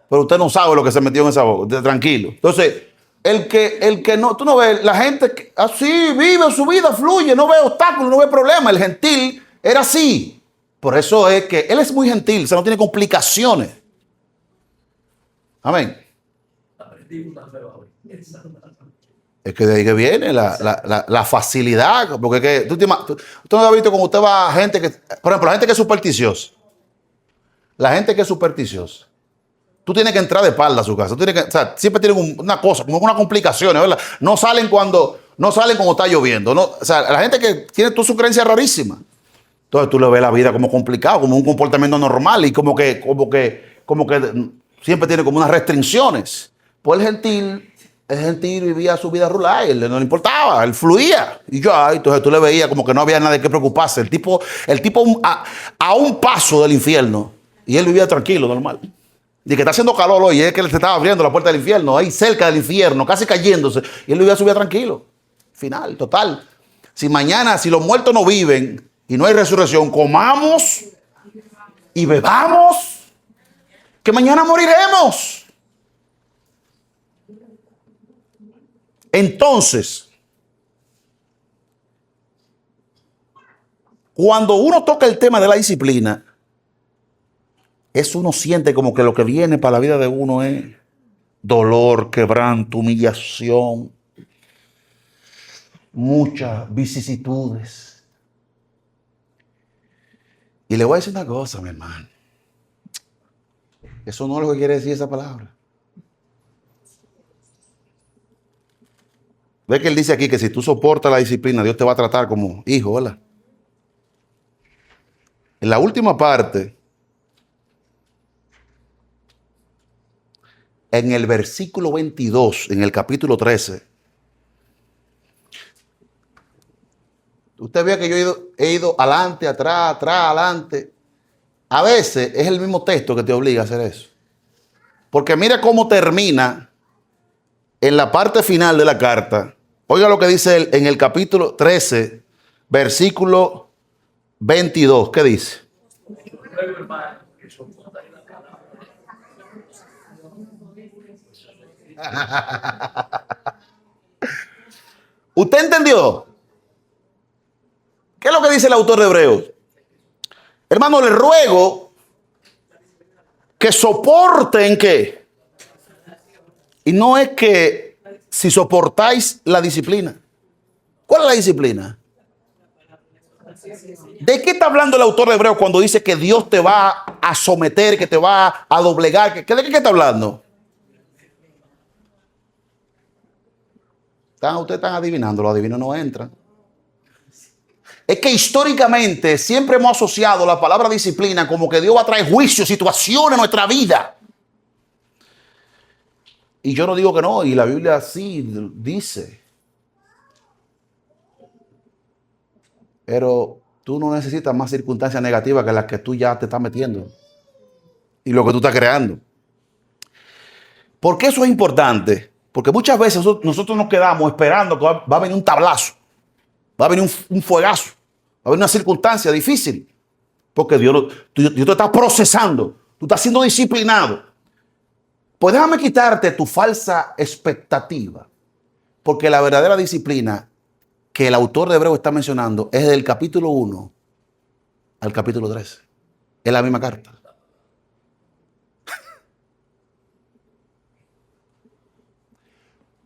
Pero usted no sabe lo que se metió en esa boca. Usted, tranquilo. Entonces, el que no, tú no ves, la gente que así vive su vida, fluye, no ve obstáculos, no ve problemas. El gentil era así. Por eso es que él es muy gentil, o sea, no tiene complicaciones. Amén. Es que de ahí que viene la facilidad. Porque que, tú no has visto como usted va a gente que, por ejemplo, la gente que es supersticiosa. La gente que es supersticiosa. Tú tienes que entrar de espalda a su casa. O sea, siempre tienen una cosa, como una complicación, ¿verdad? No salen cuando está lloviendo. No, o sea, la gente que tiene toda su creencia rarísima. Entonces tú le ves la vida como complicado, como un comportamiento normal y como que siempre tiene como unas restricciones. Pues el gentil vivía su vida rural, él no le importaba, él fluía. Y entonces tú le veías como que no había nada de qué preocuparse. El tipo a un paso del infierno y él vivía tranquilo, normal. Y que está haciendo calor hoy, es que él se estaba abriendo la puerta del infierno, ahí cerca del infierno, casi cayéndose. Y él vivía su vida tranquilo. Final, total. Si los muertos no viven y no hay resurrección, comamos y bebamos, que mañana moriremos. Entonces, cuando uno toca el tema de la disciplina, eso uno siente como que lo que viene para la vida de uno es dolor, quebranto, humillación, muchas vicisitudes. Y le voy a decir una cosa, mi hermano. Eso no es lo que quiere decir esa palabra. Ve que él dice aquí que si tú soportas la disciplina, Dios te va a tratar como hijo, ¿verdad? En la última parte, en el versículo 22, en el capítulo 13, usted ve que yo he ido adelante, atrás, adelante. A veces es el mismo texto que te obliga a hacer eso. Porque mira cómo termina en la parte final de la carta. Oiga lo que dice él en el capítulo 13, versículo 22. ¿Qué dice? ¿Usted entendió? ¿Qué es lo que dice el autor de Hebreos? Hermano, le ruego que soporten ¿qué? Y no es que si soportáis la disciplina. ¿Cuál es la disciplina? ¿De qué está hablando el autor de Hebreos cuando dice que Dios te va a someter, que te va a doblegar? ¿De qué está hablando? Ustedes están adivinando, los adivinos no entran. Es que históricamente siempre hemos asociado la palabra disciplina como que Dios va a traer juicio, situaciones en nuestra vida. Y yo no digo que no, y la Biblia sí dice. Pero tú no necesitas más circunstancias negativas que las que tú ya te estás metiendo. Y lo que tú estás creando. ¿Por qué eso es importante? Porque muchas veces nosotros nos quedamos esperando que va a venir un tablazo. Va a venir un fuegazo. Va a venir una circunstancia difícil. Porque Dios te está procesando. Tú estás siendo disciplinado. Pues déjame quitarte tu falsa expectativa. Porque la verdadera disciplina que el autor de Hebreos está mencionando es del capítulo 1 al capítulo 13. Es la misma carta.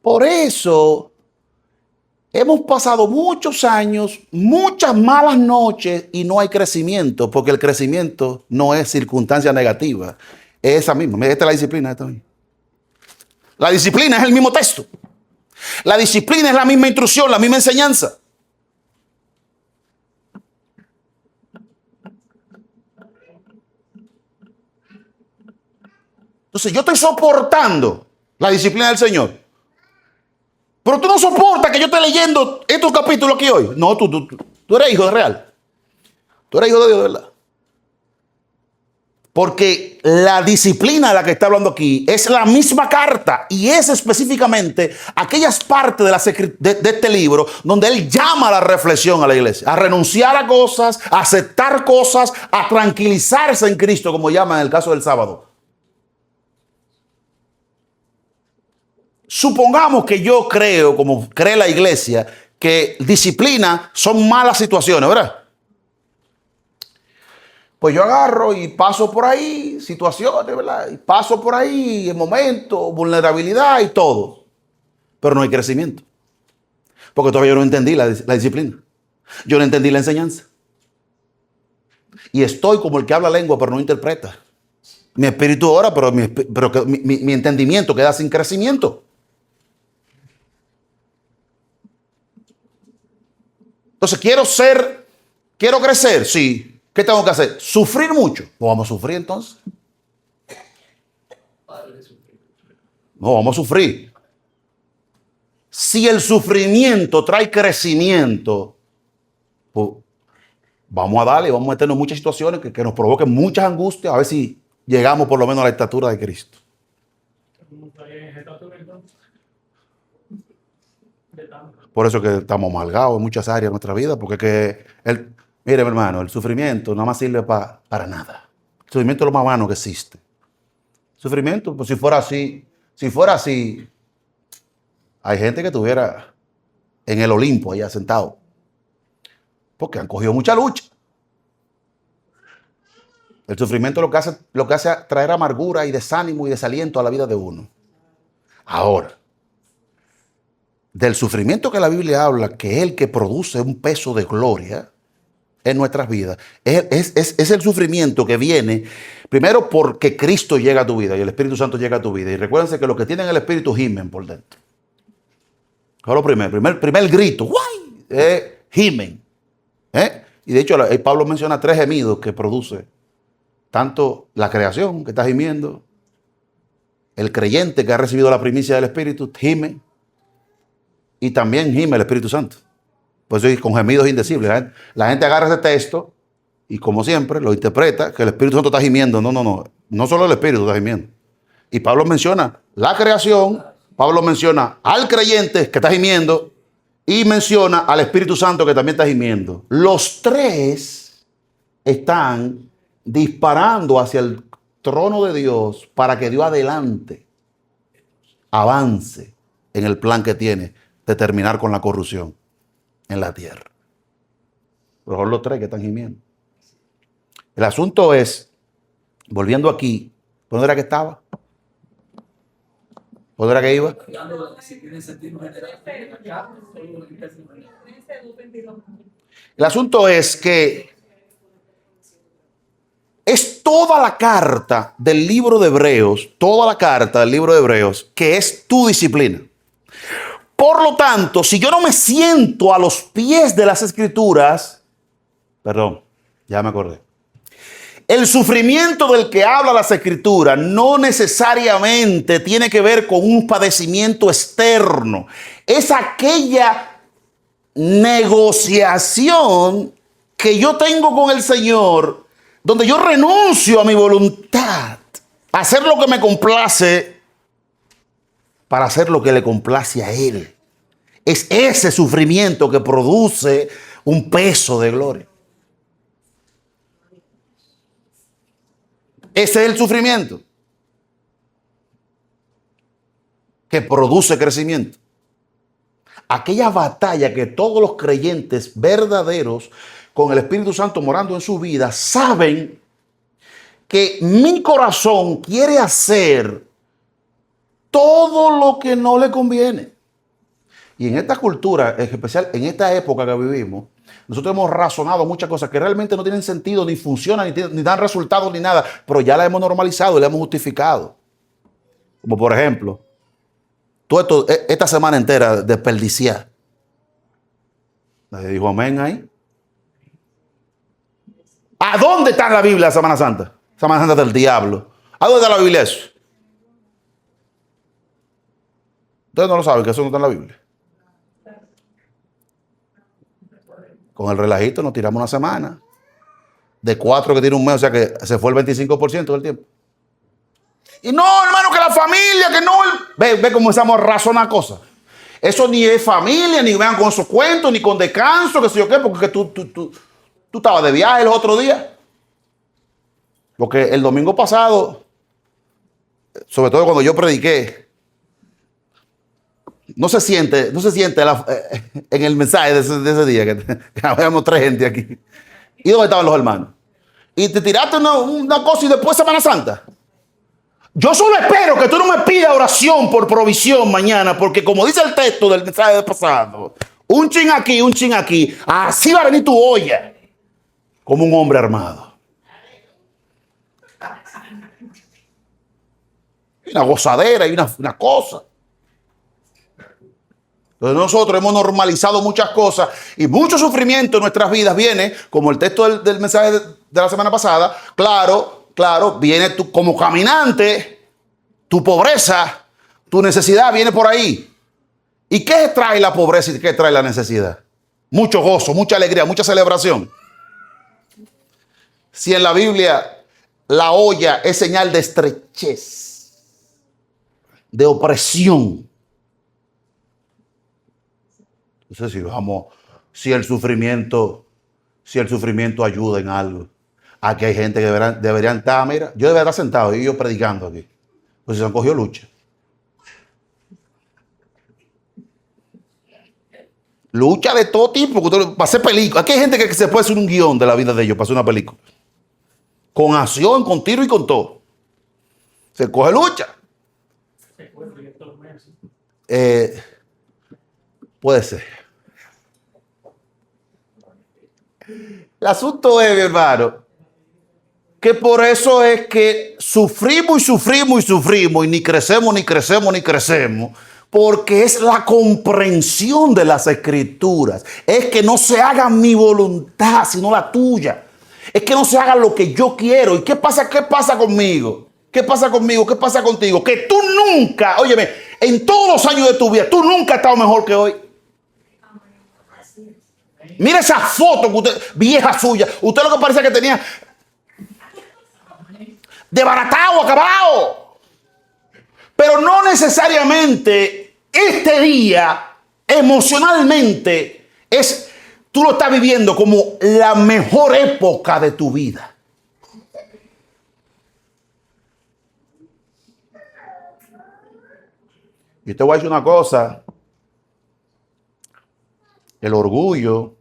Por eso hemos pasado muchos años, muchas malas noches y no hay crecimiento, porque el crecimiento no es circunstancia negativa. Es esa misma. Esta es la disciplina. La disciplina es el mismo texto. La disciplina es la misma instrucción, la misma enseñanza. Entonces yo estoy soportando la disciplina del Señor. Pero tú no soportas que yo esté leyendo estos capítulos aquí hoy. No, tú eres hijo de real. Tú eres hijo de Dios, de verdad. Porque la disciplina de la que está hablando aquí es la misma carta y es específicamente aquellas partes de este libro donde él llama a la reflexión a la iglesia, a renunciar a cosas, a aceptar cosas, a tranquilizarse en Cristo, como llama en el caso del sábado. Supongamos que yo creo, como cree la iglesia, que disciplina son malas situaciones, ¿verdad? Pues yo agarro y paso por ahí situaciones, ¿verdad? Y paso por ahí momentos, vulnerabilidad y todo. Pero no hay crecimiento. Porque todavía yo no entendí la disciplina. Yo no entendí la enseñanza. Y estoy como el que habla lengua pero no interpreta. Mi espíritu ora, pero mi entendimiento queda sin crecimiento. Entonces, quiero crecer, sí. ¿Qué tengo que hacer? ¿Sufrir mucho? ¿No vamos a sufrir entonces? No, vamos a sufrir. Si el sufrimiento trae crecimiento, pues vamos a darle, vamos a meternos en muchas situaciones que nos provoquen muchas angustias, a ver si llegamos por lo menos a la estatura de Cristo. Por eso que estamos amargados en muchas áreas de nuestra vida, porque mire, mi hermano, el sufrimiento nada más sirve para nada. El sufrimiento es lo más vano que existe. El sufrimiento, pues si fuera así, hay gente que estuviera en el Olimpo allá sentado, porque han cogido mucha lucha. El sufrimiento lo que hace es traer amargura y desánimo y desaliento a la vida de uno. Ahora, del sufrimiento que la Biblia habla, que es el que produce un peso de gloria en nuestras vidas, es el sufrimiento que viene primero porque Cristo llega a tu vida y el Espíritu Santo llega a tu vida. Y recuérdense que los que tienen el Espíritu gimen por dentro. Eso es lo primer grito, ¡guay! Gimen. Y de hecho Pablo menciona 3 gemidos que produce tanto la creación que está gimiendo, el creyente que ha recibido la primicia del Espíritu gime, y también gime el Espíritu Santo. Pues con gemidos indecibles. La gente agarra ese texto y como siempre lo interpreta que el Espíritu Santo está gimiendo. No solo el Espíritu está gimiendo. Y Pablo menciona la creación, Pablo menciona al creyente que está gimiendo y menciona al Espíritu Santo que también está gimiendo. Los 3 están disparando hacia el trono de Dios para que Dios avance en el plan que tiene de terminar con la corrupción en la tierra. Pero son los 3 que están gimiendo. El asunto es, volviendo aquí, ¿dónde era que estaba? ¿Dónde era que iba? El asunto es que es toda la carta del libro de Hebreos, que es tu disciplina. Por lo tanto, si yo no me siento a los pies de las Escrituras, ya me acordé. El sufrimiento del que habla las Escrituras no necesariamente tiene que ver con un padecimiento externo. Es aquella negociación que yo tengo con el Señor, donde yo renuncio a mi voluntad, a hacer lo que me complace, para hacer lo que le complace a Él. Es ese sufrimiento que produce un peso de gloria. Ese es el sufrimiento que produce crecimiento. Aquella batalla que todos los creyentes verdaderos con el Espíritu Santo morando en su vida saben que mi corazón quiere hacer todo lo que no le conviene. Y en esta cultura, en especial en esta época que vivimos, nosotros hemos razonado muchas cosas que realmente no tienen sentido, ni funcionan, ni dan resultados, ni nada, pero ya la hemos normalizado y la hemos justificado. Como por ejemplo, esta semana entera desperdiciar. Nadie dijo amén ahí. ¿A dónde está en la Biblia la Semana Santa? Semana Santa del diablo. ¿A dónde está la Biblia eso? Ustedes no lo saben, que eso no está en la Biblia. Con el relajito nos tiramos una semana. De 4 que tiene un mes, o sea que se fue el 25% del tiempo. Y no, hermano, que la familia, que no. Ve cómo estamos a razonar cosas. Eso ni es familia, ni vean con esos cuentos, ni con descanso, que sé yo qué, porque tú estabas de viaje los otros días. Porque el domingo pasado, sobre todo cuando yo prediqué, no se siente en el mensaje de ese día, que habíamos 3 gente aquí. ¿Y dónde estaban los hermanos? Y te tiraste una cosa y después Semana Santa. Yo solo espero que tú no me pidas oración por provisión mañana, porque como dice el texto del mensaje del pasado, un chin aquí, así va a venir tu olla, como un hombre armado. Una gozadera y una cosa. Entonces nosotros hemos normalizado muchas cosas y mucho sufrimiento en nuestras vidas viene, como el texto del mensaje de la semana pasada, claro, viene tú como caminante, tu pobreza, tu necesidad viene por ahí. ¿Y qué trae la pobreza y qué trae la necesidad? Mucho gozo, mucha alegría, mucha celebración. Si en la Biblia la olla es señal de estrechez, de opresión, entonces si el sufrimiento ayuda en algo, aquí hay gente que deberían estar, mira, yo debería estar sentado y yo predicando aquí, pues se han cogido lucha. Lucha de todo tipo, para hacer películas. Aquí hay gente que se puede hacer un guión de la vida de ellos para hacer una película. Con acción, con tiro y con todo. Se coge lucha. Puede ser. El asunto es, mi hermano, que por eso es que sufrimos y ni crecemos, porque es la comprensión de las escrituras. Es que no se haga mi voluntad, sino la tuya. Es que no se haga lo que yo quiero. ¿Y qué pasa conmigo? ¿Qué pasa conmigo? ¿Qué pasa contigo? Que tú nunca, óyeme, en todos los años de tu vida, tú nunca has estado mejor que hoy. Mira esa foto que usted, vieja suya. Usted lo que parece que tenía desbaratado, acabado. Pero no necesariamente este día emocionalmente tú lo estás viviendo como la mejor época de tu vida. Y te voy a decir una cosa. El orgullo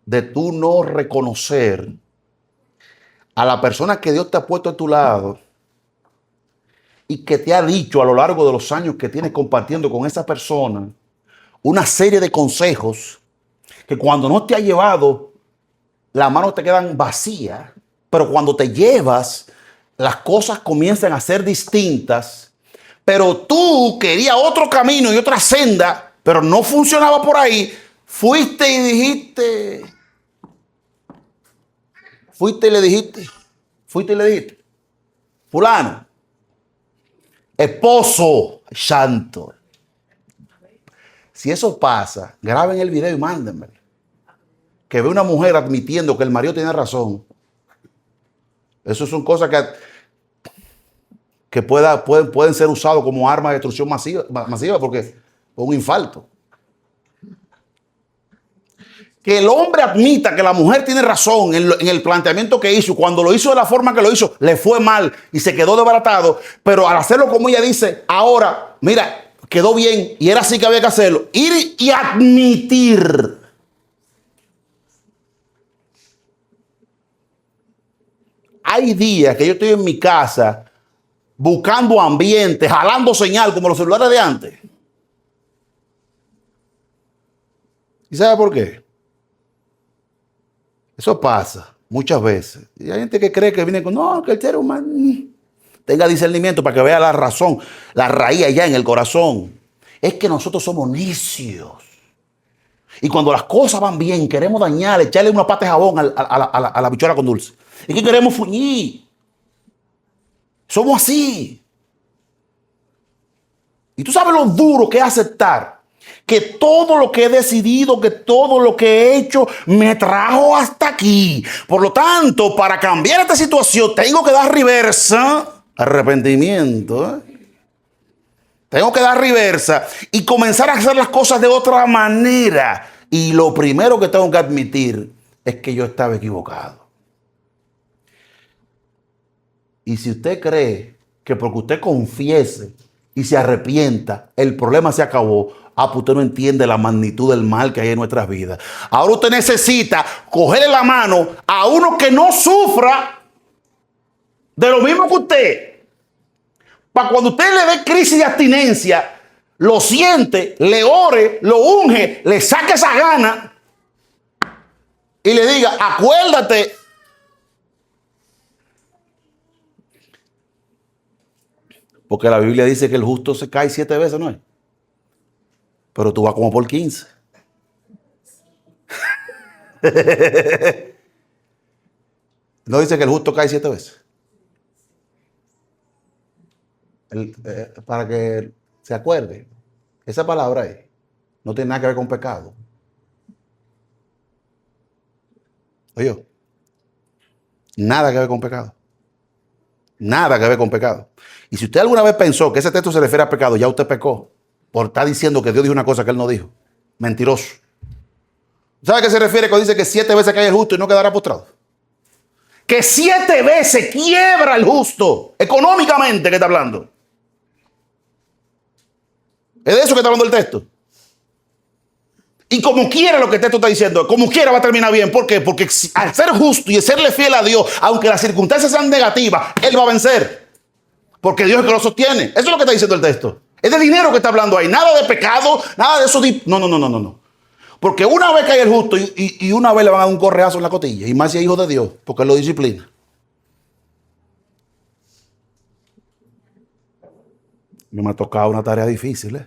de tú no reconocer a la persona que Dios te ha puesto a tu lado y que te ha dicho a lo largo de los años que tienes compartiendo con esa persona una serie de consejos que cuando no te ha llevado, las manos te quedan vacías, pero cuando te llevas, las cosas comienzan a ser distintas, pero tú querías otro camino y otra senda, pero no funcionaba por ahí. Fuiste y le dijiste, fulano, esposo santo. Si eso pasa, graben el video y mándenme. Que ve una mujer admitiendo que el marido tiene razón. Eso son cosas que pueden ser usados como arma de destrucción masiva porque fue un infarto. Que el hombre admita que la mujer tiene razón en el planteamiento que hizo. Cuando lo hizo de la forma que lo hizo, le fue mal y se quedó desbaratado. Pero al hacerlo como ella dice, ahora, mira, quedó bien y era así que había que hacerlo. Ir y admitir. Hay días que yo estoy en mi casa buscando ambiente, jalando señal como los celulares de antes. ¿Y sabe por qué? Eso pasa muchas veces. Y hay gente que cree que viene con, no, que el ser humano tenga discernimiento para que vea la razón, la raíz allá en el corazón. Es que nosotros somos necios. Y cuando las cosas van bien, queremos dañar, echarle una pata de jabón a la bichuela con dulce. Es que queremos fuñir. Somos así. Y tú sabes lo duro que es aceptar Que todo lo que he decidido, que todo lo que he hecho me trajo hasta aquí. Por lo tanto, para cambiar esta situación, tengo que dar reversa. Arrepentimiento. Tengo que dar reversa y comenzar a hacer las cosas de otra manera. Y lo primero que tengo que admitir es que yo estaba equivocado. Y si usted cree que porque usted confiese y se arrepienta, el problema se acabó, pues usted no entiende la magnitud del mal que hay en nuestras vidas. Ahora usted necesita cogerle la mano a uno que no sufra de lo mismo que usted. Para cuando usted le dé crisis de abstinencia, lo siente, le ore, lo unge, le saque esa gana y le diga, acuérdate. Porque la Biblia dice que el justo se cae 7 veces, ¿no es? Pero tú vas como por 15. ¿No dice que el justo cae 7 veces? Para que se acuerde, esa palabra ahí no tiene nada que ver con pecado. Oye, nada que ver con pecado. Nada que ver con pecado. Y si usted alguna vez pensó que ese texto se refiere a pecado, ya usted pecó por estar diciendo que Dios dijo una cosa que él no dijo. Mentiroso. ¿Sabe a qué se refiere cuando dice que 7 veces cae el justo y no quedará postrado? Que 7 veces quiebra el justo, económicamente que está hablando. Es de eso que está hablando el texto. Y como quiera lo que el texto está diciendo, como quiera va a terminar bien. ¿Por qué? Porque al ser justo y serle fiel a Dios, aunque las circunstancias sean negativas, Él va a vencer. Porque Dios es el que lo sostiene. Eso es lo que está diciendo el texto. Es de dinero que está hablando ahí. Nada de pecado, nada de eso. No. Porque una vez cae el justo y una vez le van a dar un correazo en la costilla. Y más si es hijo de Dios, porque Él lo disciplina. Me ha tocado una tarea difícil,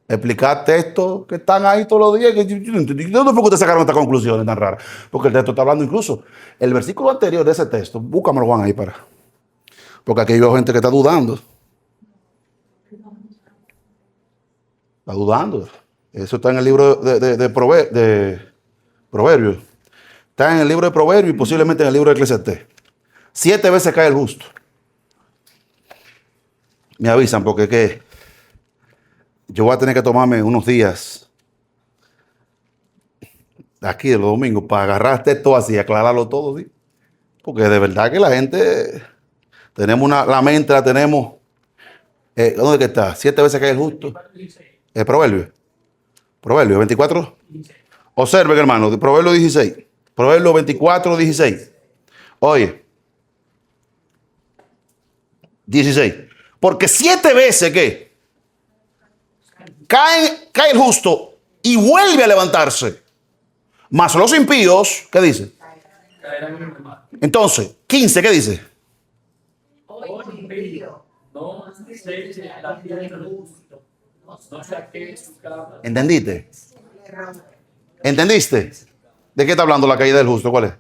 explicar textos que están ahí todos los días. ¿De dónde fue que ustedes sacaron estas conclusiones tan raras? Porque el texto está hablando incluso. El versículo anterior de ese texto, búscamelo, Juan, ahí para. Porque aquí hay gente que está dudando. Está dudando. Eso está en el libro de Proverbios. Está en el libro de Proverbios y posiblemente en el libro de Eclesiastés. 7 veces cae el justo. Me avisan porque que yo voy a tener que tomarme unos días aquí de los domingos para agarrar esto así y aclararlo todo, ¿sí? Porque de verdad que la gente tenemos la mente la tenemos. ¿Dónde que está? 7 veces cae el justo. Proverbio 24. Observen, hermano, de Proverbio 16. Proverbio 24, 16. Oye. 16. Porque 7 veces, ¿qué? Cae el justo y vuelve a levantarse. Mas los impíos, ¿qué dice? Entonces, 15, ¿qué dice? ¿Entendiste? ¿Entendiste? ¿De qué está hablando la caída del justo? ¿Cuál es?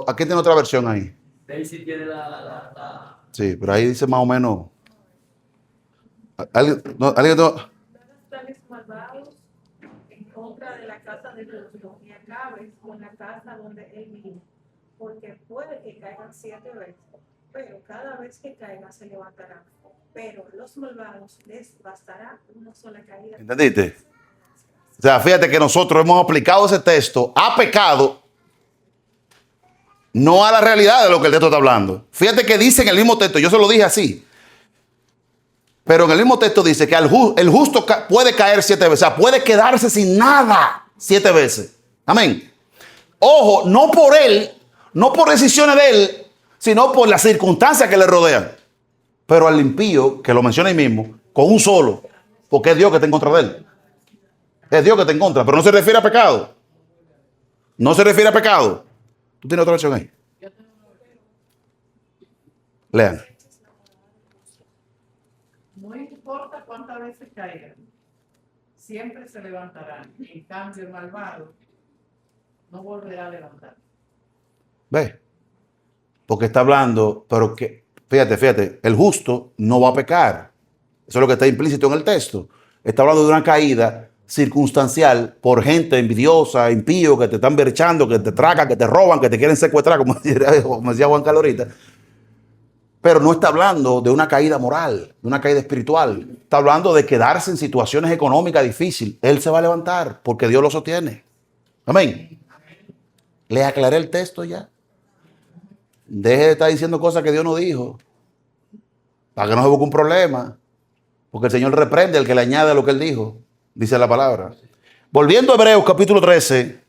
Aquí tiene otra versión ahí. Sí, pero ahí dice más o menos. ¿Alguien no? Malvados en contra de la casa de Dios y acabes con la casa donde él vive, porque puede que caigan 7 veces, pero cada vez que caigan se levantarán, pero los malvados les bastará una sola caída. ¿Entendiste? O sea, fíjate que nosotros hemos aplicado ese texto a pecado, no a la realidad de lo que el texto está hablando. Fíjate que dice en el mismo texto, yo se lo dije así, pero en el mismo texto dice que el justo puede caer 7 veces, o sea, puede quedarse sin nada 7 veces. Amén. Ojo, no por él, no por decisiones de él, sino por las circunstancias que le rodean. Pero al impío, que lo menciona ahí mismo, con un solo, porque es Dios que está en contra de él. Es Dios que está en contra, pero no se refiere a pecado. No se refiere a pecado. ¿Tú tienes otra versión ahí? Lean. No importa cuántas veces caigan, siempre se levantarán. En cambio, el malvado no volverá a levantar. ¿Ves? Porque está hablando, pero que, fíjate, el justo no va a pecar. Eso es lo que está implícito en el texto. Está hablando de una caída circunstancial por gente envidiosa, impío, que te están berchando, que te tragan, que te roban, que te quieren secuestrar, como decía Juan Carlos ahorita. Pero no está hablando de una caída moral, de una caída espiritual. Está hablando de quedarse en situaciones económicas difíciles. Él se va a levantar porque Dios lo sostiene. Amén. Le aclaré el texto ya. Deje de estar diciendo cosas que Dios no dijo, para que no se busque un problema. Porque el Señor reprende al que le añade lo que Él dijo, dice la palabra. Volviendo a Hebreos capítulo 13,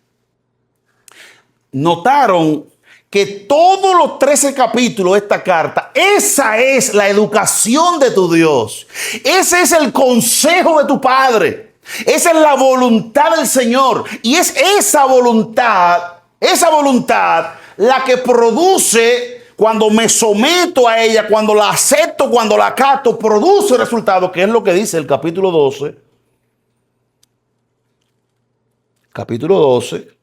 notaron que todos los 13 capítulos de esta carta, esa es la educación de tu Dios. Ese es el consejo de tu Padre. Esa es la voluntad del Señor. Y es esa voluntad la que produce, cuando me someto a ella, cuando la acepto, cuando la acato, produce resultados, que es lo que dice el capítulo 12. Capítulo 12,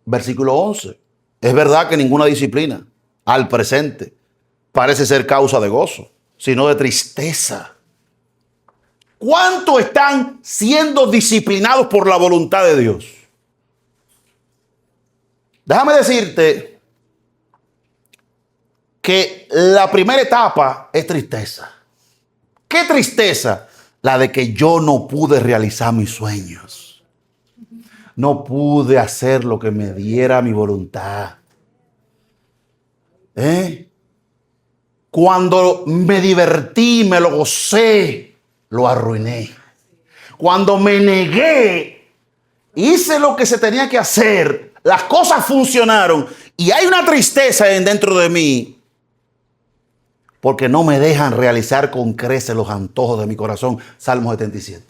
versículo 11. Es verdad que ninguna disciplina al presente parece ser causa de gozo, sino de tristeza. ¿Cuántos están siendo disciplinados por la voluntad de Dios? Déjame decirte que la primera etapa es tristeza. ¿Qué tristeza? La de que yo no pude realizar mis sueños. No pude hacer lo que me diera mi voluntad. Cuando me divertí, me lo gocé, lo arruiné. Cuando me negué, hice lo que se tenía que hacer, las cosas funcionaron y hay una tristeza dentro de mí porque no me dejan realizar con creces los antojos de mi corazón. Salmo 77.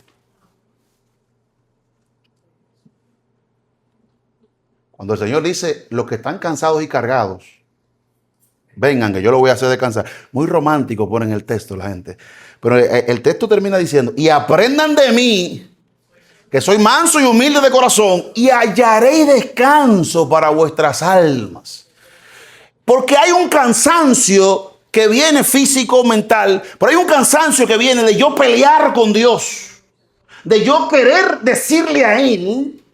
Cuando el Señor dice, los que están cansados y cargados, vengan que yo lo voy a hacer descansar. Muy romántico ponen el texto la gente. Pero el texto termina diciendo, y aprendan de mí, que soy manso y humilde de corazón, y hallaré descanso para vuestras almas. Porque hay un cansancio que viene físico, mental, pero hay un cansancio que viene de yo pelear con Dios, de yo querer decirle a Él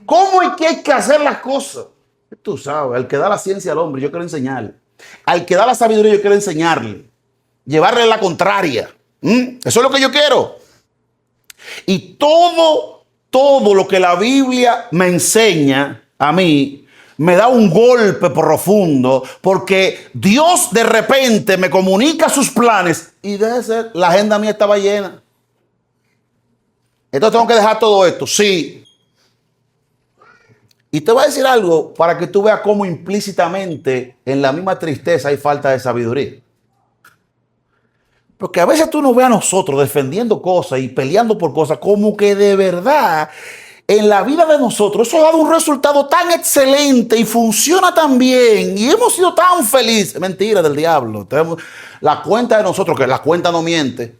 cómo es que hay que hacer las cosas. Tú sabes, al que da la ciencia al hombre, yo quiero enseñarle. Al que da la sabiduría, yo quiero enseñarle. Llevarle la contraria. Eso es lo que yo quiero. Y todo lo que la Biblia me enseña a mí, me da un golpe profundo, porque Dios de repente me comunica sus planes y debe ser, la agenda mía estaba llena. Entonces tengo que dejar todo esto. Sí. Y te voy a decir algo para que tú veas cómo implícitamente en la misma tristeza hay falta de sabiduría. Porque a veces tú nos ves a nosotros defendiendo cosas y peleando por cosas como que de verdad en la vida de nosotros eso ha dado un resultado tan excelente y funciona tan bien y hemos sido tan felices. Mentira del diablo. Tenemos la cuenta de nosotros, que la cuenta no miente.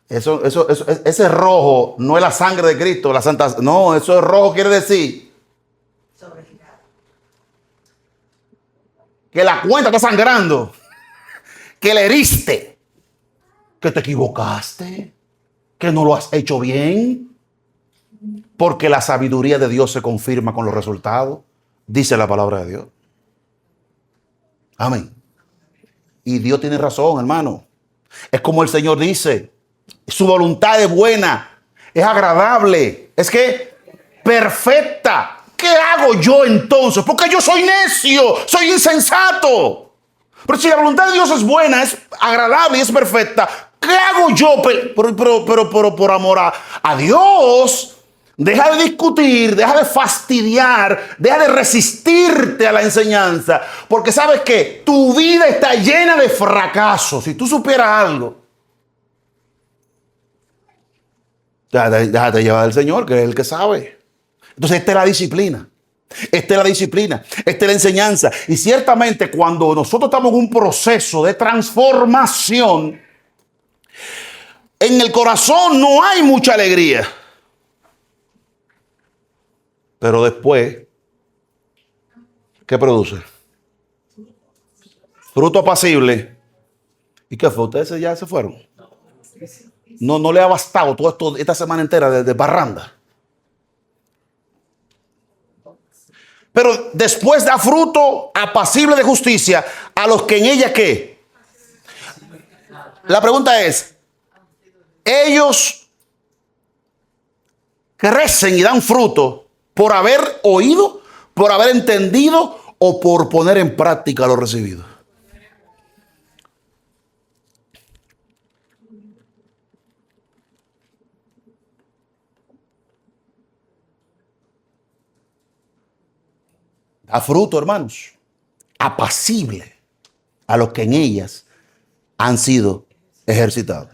Ese rojo no es la sangre de Cristo, la santa. No, eso es rojo, quiere decir que la cuenta está sangrando, que le heriste, que te equivocaste, que no lo has hecho bien. Porque la sabiduría de Dios se confirma con los resultados, dice la palabra de Dios. Amén. Y Dios tiene razón, hermano. Es como el Señor dice, su voluntad es buena, es agradable, es que perfecta. ¿Qué hago yo entonces? Porque yo soy necio, soy insensato. Pero si la voluntad de Dios es buena, es agradable y es perfecta, ¿qué hago yo? Pero por amor a Dios, deja de discutir, deja de fastidiar, deja de resistirte a la enseñanza. Porque sabes que tu vida está llena de fracasos. Si tú supieras algo, déjate llevar del Señor, que es el que sabe. Entonces esta es la disciplina. Esta es la disciplina, esta es la enseñanza. Y ciertamente cuando nosotros estamos en un proceso de transformación, en el corazón no hay mucha alegría. Pero después, ¿qué produce? Fruto apacible ¿Y qué fue? ¿Ustedes ya se fueron? No, no le ha bastado todo esto, esta semana entera de barranda. Pero después da fruto apacible de justicia a los que en ella ¿qué? La pregunta es, ellos crecen y dan fruto por haber oído, por haber entendido o por poner en práctica lo recibido. Da fruto, hermanos, apacible a los que en ellas han sido ejercitados.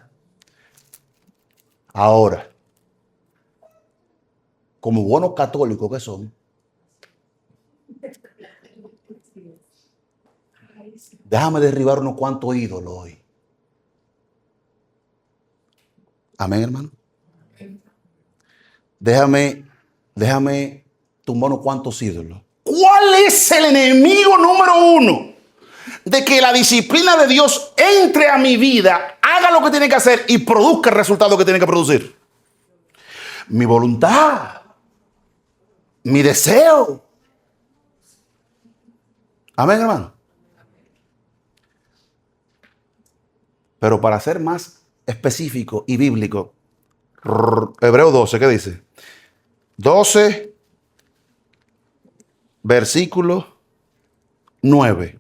Ahora, como buenos católicos que son, déjame derribar unos cuantos ídolos hoy. Amén, hermano. Déjame tumbar unos cuantos ídolos. ¿Cuál es el enemigo número uno de que la disciplina de Dios entre a mi vida, haga lo que tiene que hacer y produzca el resultado que tiene que producir? Mi voluntad, mi deseo. Amén, hermano. Pero para ser más específico y bíblico, Hebreos 12, ¿qué dice? 12, versículo 9.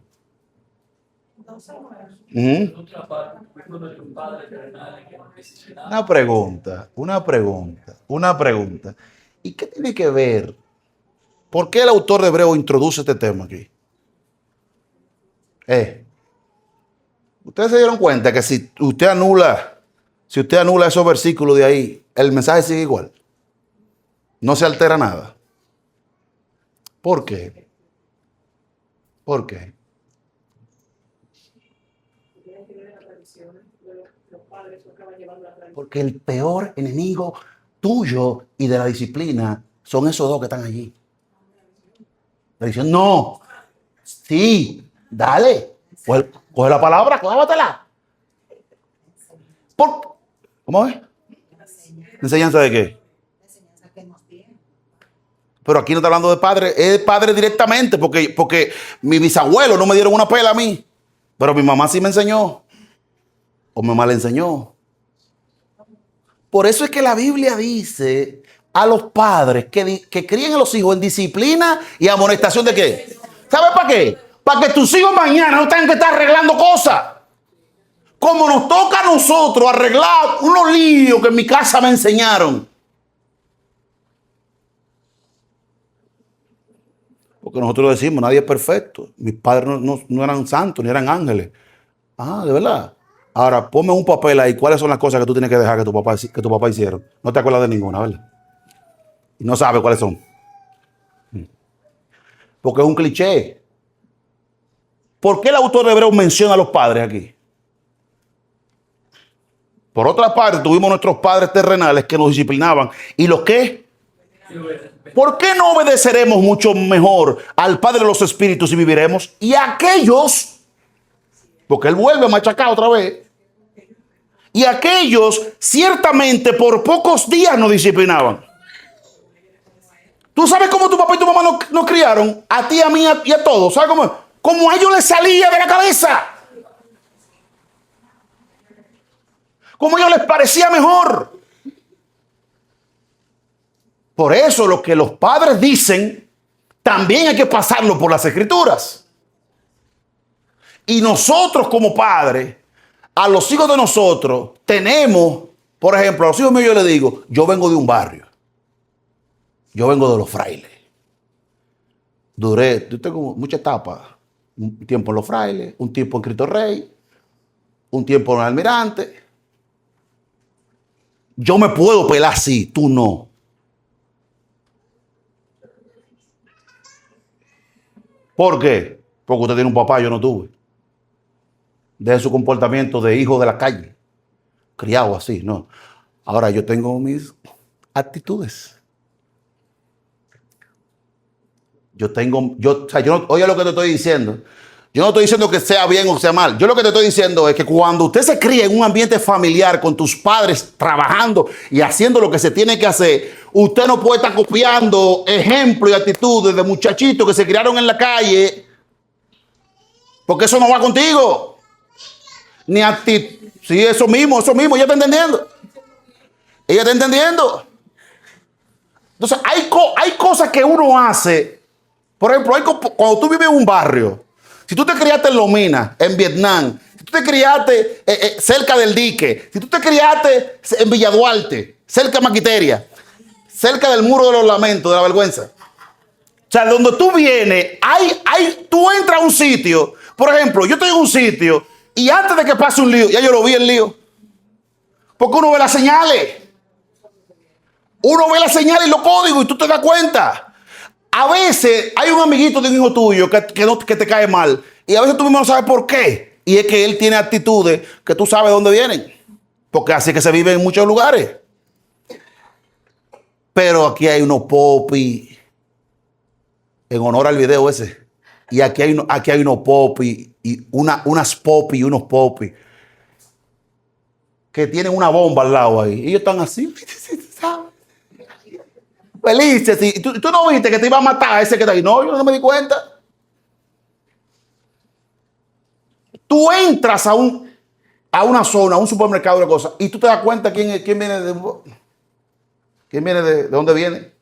Una pregunta. ¿Y qué tiene que ver? ¿Por qué el autor de Hebreo introduce este tema aquí? Ustedes se dieron cuenta que si usted anula esos versículos de ahí, el mensaje sigue igual. No se altera nada. ¿Por qué? ¿Por qué? Porque el peor enemigo tuyo y de la disciplina son esos dos que están allí. Le dicen, no, sí, dale, coge la palabra, clávatela. ¿Cómo es? ¿Enseñanza de qué? Pero aquí no está hablando de padre, es padre directamente, porque mi bisabuelo no me dieron una pela a mí, pero mi mamá sí me enseñó, o mi mamá le enseñó. Por eso es que la Biblia dice a los padres que críen a los hijos en disciplina y amonestación de qué. ¿Sabes para qué? Para que tus hijos mañana no tengan que estar arreglando cosas. Como nos toca a nosotros arreglar unos líos que en mi casa me enseñaron. Porque nosotros decimos, nadie es perfecto. Mis padres no eran santos, ni eran ángeles. Ah, de verdad. Ahora, ponme un papel ahí. ¿Cuáles son las cosas que tú tienes que dejar que tu papá hicieron? No te acuerdas de ninguna, ¿verdad? Y no sabes cuáles son. Porque es un cliché. ¿Por qué el autor de Hebreos menciona a los padres aquí? Por otra parte, tuvimos nuestros padres terrenales que nos disciplinaban. ¿Y los qué? ¿Por qué no obedeceremos mucho mejor al Padre de los Espíritus y viviremos? Y aquellos, porque Él vuelve a machacar otra vez, y aquellos ciertamente por pocos días nos disciplinaban. ¿Tú sabes cómo tu papá y tu mamá nos criaron? A ti, a mí y a todos. ¿Sabes cómo? Como a ellos les salía de la cabeza. Como a ellos les parecía mejor. Por eso lo que los padres dicen, también hay que pasarlo por las Escrituras. Y nosotros como padres, a los hijos de nosotros, tenemos, por ejemplo, a los hijos míos yo les digo, yo vengo de un barrio. Yo vengo de los frailes. Yo tengo mucha etapa. Un tiempo en los frailes, un tiempo en Cristo Rey, un tiempo en el Almirante. Yo me puedo pelar así, tú no. ¿Por qué? Porque usted tiene un papá, yo no tuve. De su comportamiento de hijo de la calle. Criado así, no. Ahora yo tengo mis actitudes. Oye lo que te estoy diciendo. Yo no estoy diciendo que sea bien o sea mal. Yo lo que te estoy diciendo es que cuando usted se cría en un ambiente familiar con tus padres trabajando y haciendo lo que se tiene que hacer, usted no puede estar copiando ejemplos y actitudes de muchachitos que se criaron en la calle, porque eso no va contigo. Ni actitud. Sí, eso mismo, ella está entendiendo. Ella está entendiendo. Entonces, hay cosas que uno hace. Por ejemplo, cuando tú vives en un barrio, si tú te criaste en Lomina, en Vietnam, si tú te criaste cerca del dique, si tú te criaste en Villa Duarte, cerca de Maquiteria, cerca del muro de los lamentos, de la vergüenza. O sea, donde tú vienes, tú entras a un sitio. Por ejemplo, yo estoy en un sitio y antes de que pase un lío, ya yo lo vi el lío. Porque uno ve las señales. Uno ve las señales y los códigos y tú te das cuenta. A veces hay un amiguito de un hijo tuyo que te cae mal y a veces tú mismo no sabes por qué. Y es que él tiene actitudes que tú sabes de dónde vienen. Porque así es que se vive en muchos lugares. Pero aquí hay unos popis, en honor al video ese. Y aquí hay unos popis y unas popis y unos popis que tienen una bomba al lado ahí. Y ellos están así, ¿sabes? Felices. ¿Y tú no viste que te iba a matar a ese que está ahí? No, yo no me di cuenta. Tú entras a una zona, a un supermercado de cosas, y tú te das cuenta quién viene de dónde viene.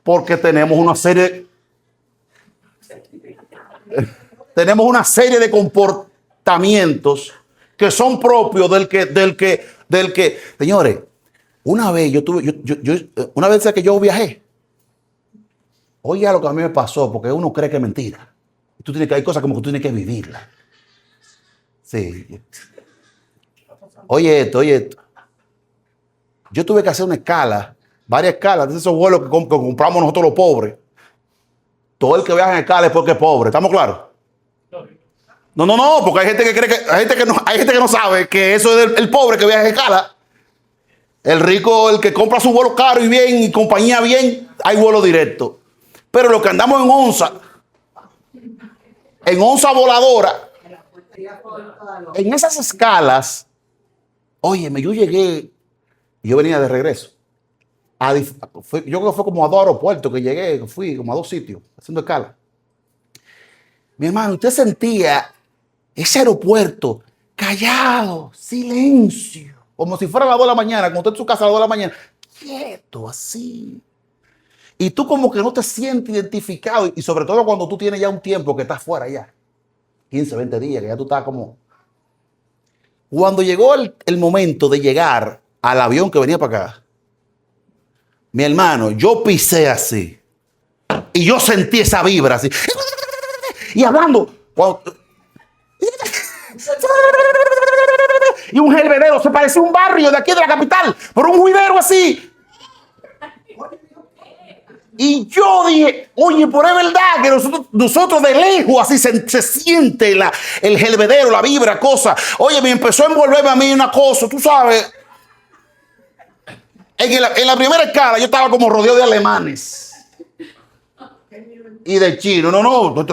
Porque tenemos una serie de comportamientos que son propios del que, señores. Una vez una vez que yo viajé, oye lo que a mí me pasó, porque uno cree que es mentira. Hay cosas como que tú tienes que vivirlas. Sí. Oye esto. Yo tuve que hacer una escala, varias escalas, de esos vuelos que compramos nosotros los pobres. Todo el que viaja en escala es porque es pobre, ¿estamos claros? No, porque hay gente que cree que, hay gente que no sabe que eso es el pobre que viaja en escala. El rico, el que compra su vuelo caro y bien y compañía bien, hay vuelo directo. Pero los que andamos en onza voladora, en esas escalas, óyeme, yo llegué y yo venía de regreso. Yo creo que fue como a 2 aeropuertos que llegué, fui como a 2 sitios haciendo escala. Mi hermano, usted sentía ese aeropuerto callado, silencio. Como si fuera a las 2 de la mañana, como usted en su casa a las 2 de la mañana, quieto, así. Y tú como que no te sientes identificado, y sobre todo cuando tú tienes ya un tiempo que estás fuera ya, 15, 20 días, que ya tú estás como... Cuando llegó el momento de llegar al avión que venía para acá, mi hermano, yo pisé así, y yo sentí esa vibra así, y hablando, y un helvedero, se parecía a un barrio de aquí de la capital, pero un juidero así. Y yo dije, oye, pero es verdad que nosotros de lejos así se siente el helvedero, la vibra, cosa. Oye, me empezó a envolverme a mí una cosa, tú sabes. En la primera escala yo estaba como rodeado de alemanes y de chinos. No.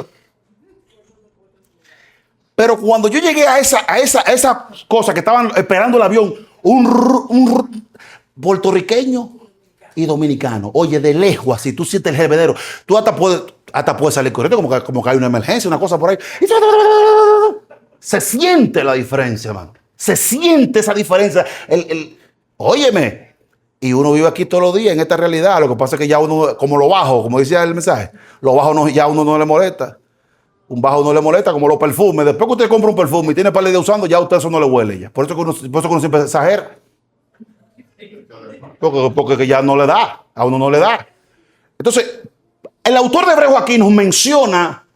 Pero cuando yo llegué a esa cosa que estaban esperando el avión, un puertorriqueño y dominicano, oye, de lejos así, tú sientes el hervedero, tú hasta puedes salir corriendo como que hay una emergencia, una cosa por ahí. Se siente la diferencia, hermano. Se siente esa diferencia. Óyeme, y uno vive aquí todos los días en esta realidad. Lo que pasa es que ya uno, como lo bajo, como decía el mensaje, lo bajo ya uno no le molesta. Un bajo no le molesta, como los perfumes. Después que usted compra un perfume y tiene par de días usando, ya a usted eso no le huele ya. Por eso que uno siempre exagera. Porque ya no le da. A uno no le da. Entonces, el autor de Hebreos aquí nos menciona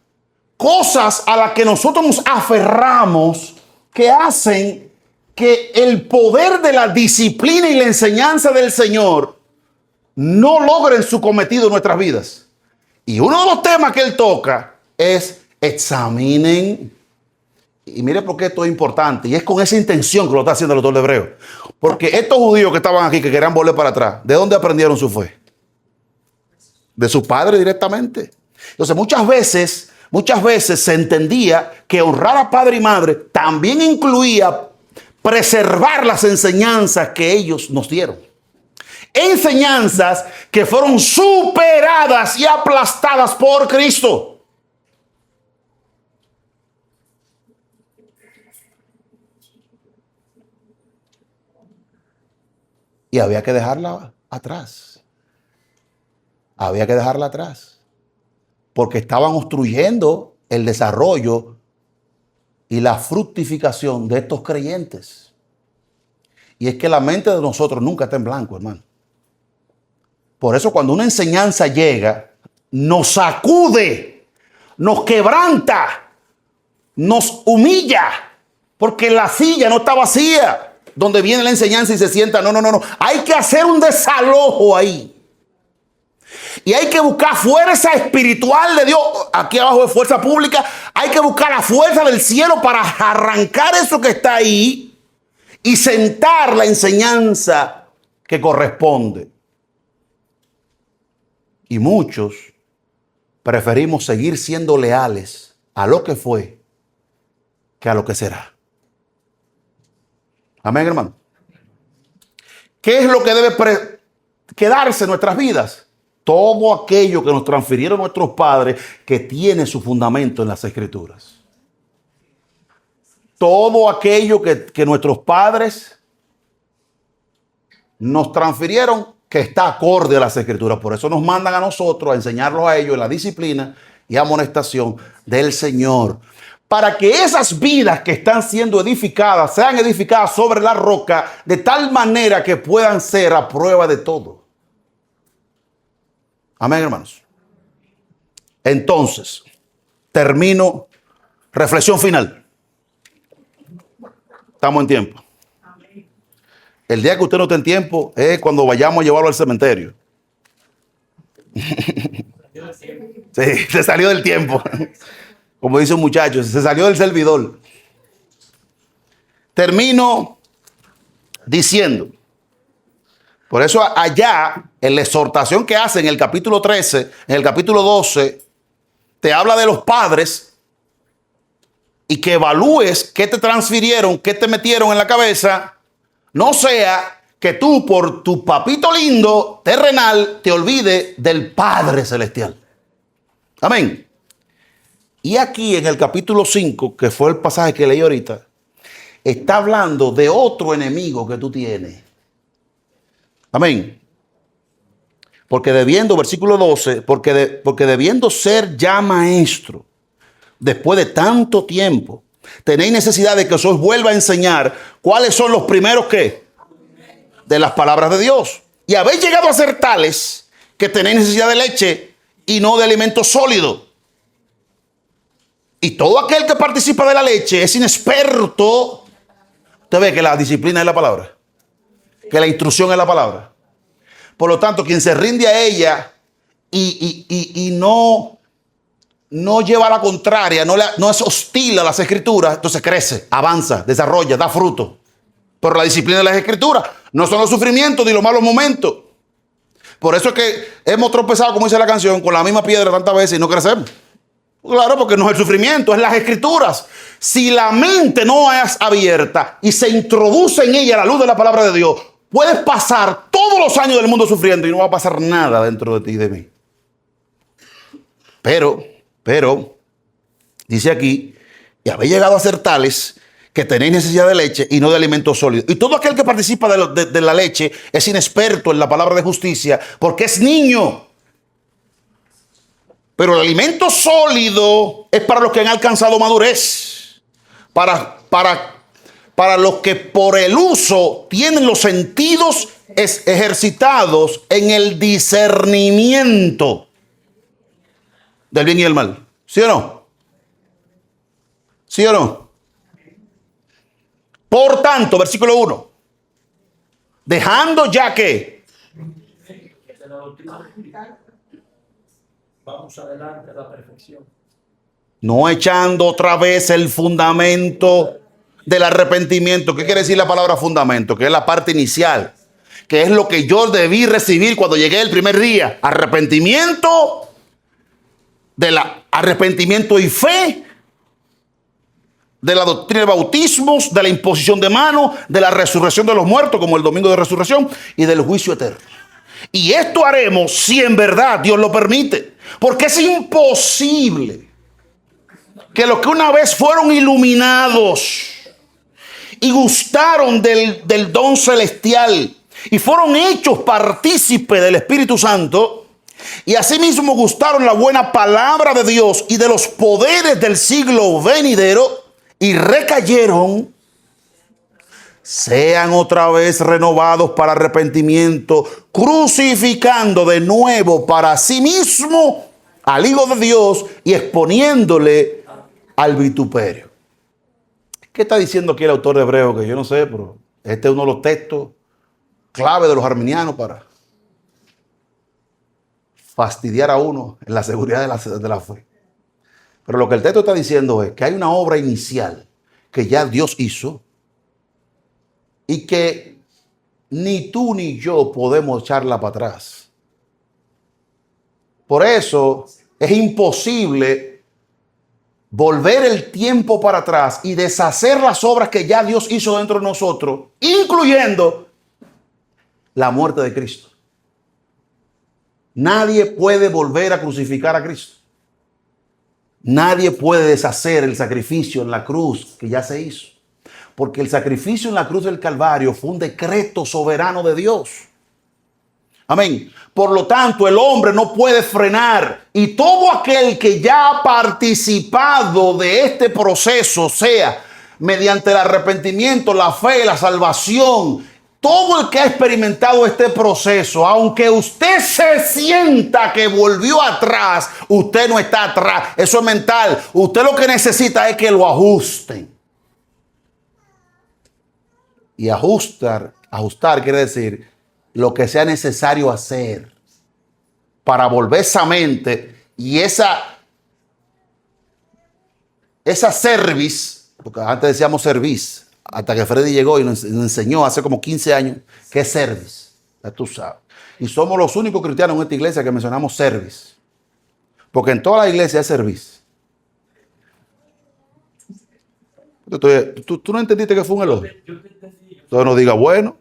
cosas a las que nosotros nos aferramos que hacen que el poder de la disciplina y la enseñanza del Señor no logren su cometido en nuestras vidas. Y uno de los temas que él toca es: examinen. Y mire por qué esto es importante. Y es con esa intención que lo está haciendo el autor de Hebreos. Porque estos judíos que estaban aquí, que querían volver para atrás, ¿de dónde aprendieron su fe? De su padre directamente. Entonces muchas veces muchas veces se entendía que honrar a padre y madre también incluía preservar las enseñanzas que ellos nos dieron. Enseñanzas que fueron superadas y aplastadas por Cristo. Y había que dejarla atrás. Había que dejarla atrás. Porque estaban obstruyendo el desarrollo y la fructificación de estos creyentes. Y es que la mente de nosotros nunca está en blanco, hermano. Por eso cuando una enseñanza llega, nos sacude, nos quebranta, nos humilla, porque la silla no está vacía. Donde viene la enseñanza y se sienta, no. Hay que hacer un desalojo ahí. Y hay que buscar fuerza espiritual de Dios. Aquí abajo es fuerza pública. Hay que buscar la fuerza del cielo para arrancar eso que está ahí y sentar la enseñanza que corresponde. Y muchos preferimos seguir siendo leales a lo que fue que a lo que será. Amén, hermano. ¿Qué es lo que debe quedarse en nuestras vidas? Todo aquello que nos transfirieron nuestros padres que tiene su fundamento en las Escrituras. Todo aquello que nuestros padres nos transfirieron que está acorde a las Escrituras. Por eso nos mandan a nosotros a enseñarlos a ellos en la disciplina y amonestación del Señor. Para que esas vidas que están siendo edificadas sean edificadas sobre la roca de tal manera que puedan ser a prueba de todo. Amén, hermanos. Entonces, termino. Reflexión final. Estamos en tiempo. El día que usted no esté en tiempo es cuando vayamos a llevarlo al cementerio. Sí, se salió del tiempo. Como dice un muchacho, se salió del servidor. Termino diciendo, por eso allá, en la exhortación que hace en el capítulo 13, en el capítulo 12, te habla de los padres y que evalúes qué te transfirieron, qué te metieron en la cabeza. No sea que tú, por tu papito lindo terrenal, te olvides del Padre Celestial. Amén. Y aquí en el capítulo 5, que fue el pasaje que leí ahorita, está hablando de otro enemigo que tú tienes. Amén. Porque debiendo, versículo 12, porque debiendo ser ya maestro, después de tanto tiempo, tenéis necesidad de que os vuelva a enseñar cuáles son los primeros ¿qué? De las palabras de Dios. Y habéis llegado a ser tales que tenéis necesidad de leche y no de alimento sólido. Y todo aquel que participa de la leche es inexperto. Usted ve que la disciplina es la palabra, que la instrucción es la palabra. Por lo tanto, quien se rinde a ella y no lleva a la contraria, no es hostil a las Escrituras, entonces crece, avanza, desarrolla, da fruto. Pero la disciplina de las Escrituras no son los sufrimientos ni los malos momentos. Por eso es que hemos tropezado, como dice la canción, con la misma piedra tantas veces y no crecemos. Claro, porque no es el sufrimiento, es las Escrituras. Si la mente no es abierta y se introduce en ella la luz de la palabra de Dios, puedes pasar todos los años del mundo sufriendo y no va a pasar nada dentro de ti y de mí. Pero, dice aquí, y habéis llegado a ser tales que tenéis necesidad de leche y no de alimento sólido. Y todo aquel que participa de la leche es inexperto en la palabra de justicia porque es niño. Pero el alimento sólido es para los que han alcanzado madurez. Para los que por el uso tienen los sentidos ejercitados en el discernimiento del bien y el mal. ¿Sí o no? ¿Sí o no? Por tanto, versículo 1. Dejando ya que vamos adelante a la perfección. No echando otra vez el fundamento del arrepentimiento. ¿Qué quiere decir la palabra fundamento? Que es la parte inicial. Que es lo que yo debí recibir cuando llegué el primer día. Arrepentimiento del arrepentimiento y fe, de la doctrina de bautismos, de la imposición de manos, de la resurrección de los muertos, como el domingo de resurrección, y del juicio eterno. Y esto haremos si en verdad Dios lo permite, porque es imposible que los que una vez fueron iluminados y gustaron del don celestial y fueron hechos partícipes del Espíritu Santo, y asimismo gustaron la buena palabra de Dios y de los poderes del siglo venidero, y recayeron, sean otra vez renovados para arrepentimiento, crucificando de nuevo para sí mismo al Hijo de Dios y exponiéndole al vituperio. ¿Qué está diciendo aquí el autor de Hebreo? Que yo no sé, pero este es uno de los textos clave de los arminianos para fastidiar a uno en la seguridad de la fe. Pero lo que el texto está diciendo es que hay una obra inicial que ya Dios hizo y que ni tú ni yo podemos echarla para atrás. Por eso es imposible volver el tiempo para atrás y deshacer las obras que ya Dios hizo dentro de nosotros, incluyendo la muerte de Cristo. Nadie puede volver a crucificar a Cristo. Nadie puede deshacer el sacrificio en la cruz que ya se hizo. Porque el sacrificio en la cruz del Calvario fue un decreto soberano de Dios. Amén. Por lo tanto, el hombre no puede frenar. Y todo aquel que ya ha participado de este proceso, sea mediante el arrepentimiento, la fe, la salvación, todo el que ha experimentado este proceso, aunque usted se sienta que volvió atrás, usted no está atrás. Eso es mental. Usted lo que necesita es que lo ajusten. Y ajustar quiere decir lo que sea necesario hacer para volver esa mente y esa cerviz, porque antes decíamos cerviz, hasta que Freddy llegó y nos enseñó hace como 15 años qué es cerviz. Ya tú sabes. Y somos los únicos cristianos en esta iglesia que mencionamos cerviz. Porque en toda la iglesia es cerviz. ¿Tú no entendiste que fue un elogio? Entonces no diga bueno.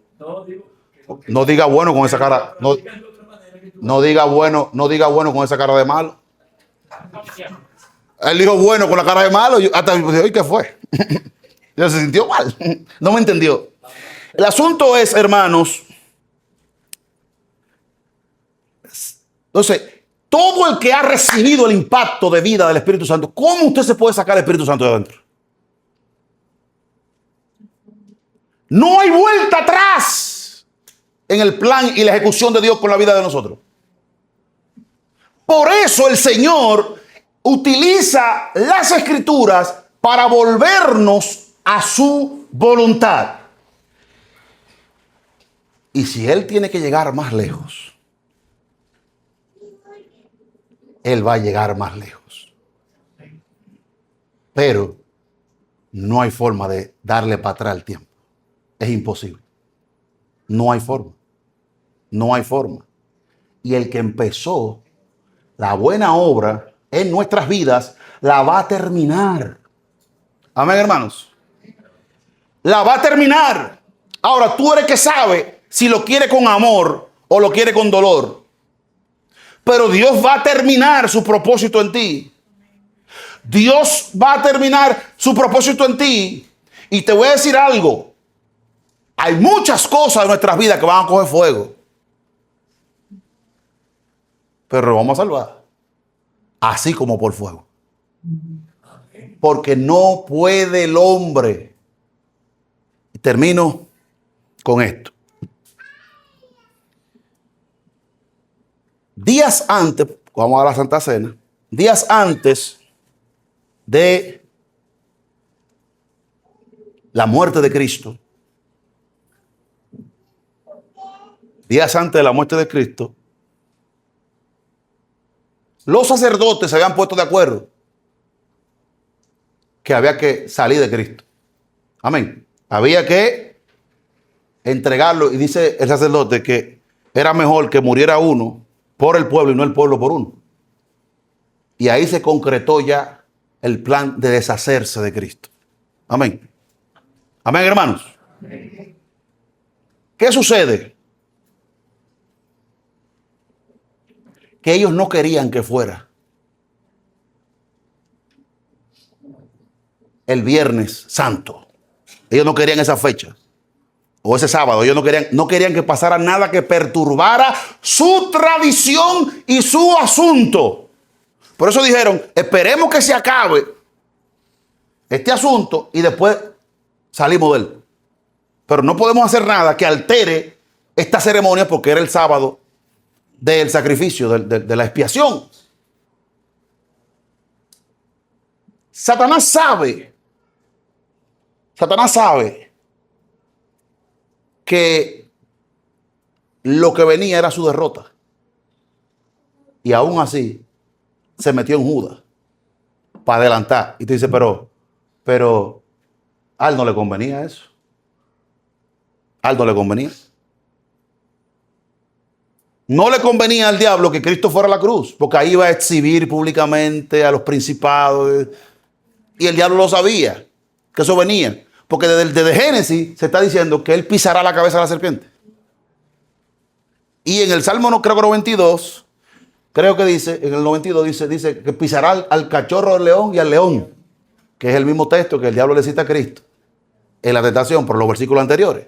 No diga bueno con esa cara. No diga bueno con esa cara de malo. Él dijo bueno con la cara de malo. Hasta dije, ¿qué fue? Se sintió mal. No me entendió. El asunto es, hermanos, entonces, todo el que ha recibido el impacto de vida del Espíritu Santo, ¿cómo usted se puede sacar el Espíritu Santo de adentro? No hay vuelta atrás en el plan y la ejecución de Dios con la vida de nosotros. Por eso el Señor utiliza las Escrituras para volvernos a su voluntad. Y si Él tiene que llegar más lejos, Él va a llegar más lejos. Pero no hay forma de darle para atrás el tiempo. Es imposible. No hay forma. No hay forma. Y el que empezó la buena obra en nuestras vidas, la va a terminar. Amén, hermanos. La va a terminar. Ahora, tú eres que sabe si lo quiere con amor o lo quiere con dolor. Pero Dios va a terminar su propósito en ti. Dios va a terminar su propósito en ti. Y te voy a decir algo. Hay muchas cosas en nuestras vidas que van a coger fuego. Pero lo vamos a salvar. Así como por fuego. Porque no puede el hombre. Y termino con esto. Días antes, vamos a la Santa Cena, días antes de la muerte de Cristo, días antes de la muerte de Cristo, los sacerdotes se habían puesto de acuerdo que había que salir de Cristo. Amén. Había que entregarlo. Y dice el sacerdote que era mejor que muriera uno por el pueblo y no el pueblo por uno. Y ahí se concretó ya el plan de deshacerse de Cristo. Amén. Amén, hermanos. ¿Qué sucede? Que ellos no querían que fuera el Viernes Santo. Ellos no querían esa fecha o ese sábado. Ellos no querían que pasara nada que perturbara su tradición y su asunto. Por eso dijeron, esperemos que se acabe este asunto y después salimos de él. Pero no podemos hacer nada que altere esta ceremonia porque era el sábado del sacrificio, de la expiación. Satanás sabe que lo que venía era su derrota. Y aún así se metió en Judas para adelantar. Y te dice, pero a él no le convenía eso. A él no le convenía. No le convenía al diablo que Cristo fuera a la cruz, porque ahí iba a exhibir públicamente a los principados. Y el diablo lo sabía, que eso venía. Porque desde Génesis se está diciendo que él pisará la cabeza de la serpiente. Y en el Salmo, no creo que 92, creo que dice, en el 92 dice que pisará al cachorro del león y al león, que es el mismo texto que el diablo le cita a Cristo en la tentación por los versículos anteriores.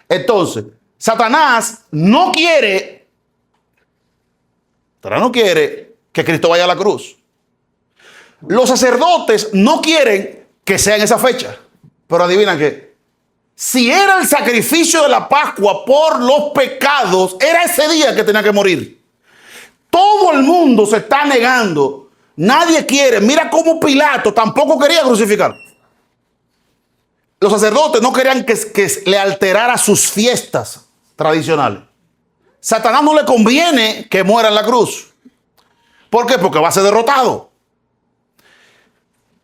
Entonces, Satanás no quiere que Cristo vaya a la cruz. Los sacerdotes no quieren que sea en esa fecha. Pero adivinan que si era el sacrificio de la Pascua por los pecados, era ese día que tenía que morir. Todo el mundo se está negando. Nadie quiere. Mira cómo Pilato tampoco quería crucificar. Los sacerdotes no querían que le alterara sus fiestas tradicionales. Satanás no le conviene que muera en la cruz. ¿Por qué? Porque va a ser derrotado.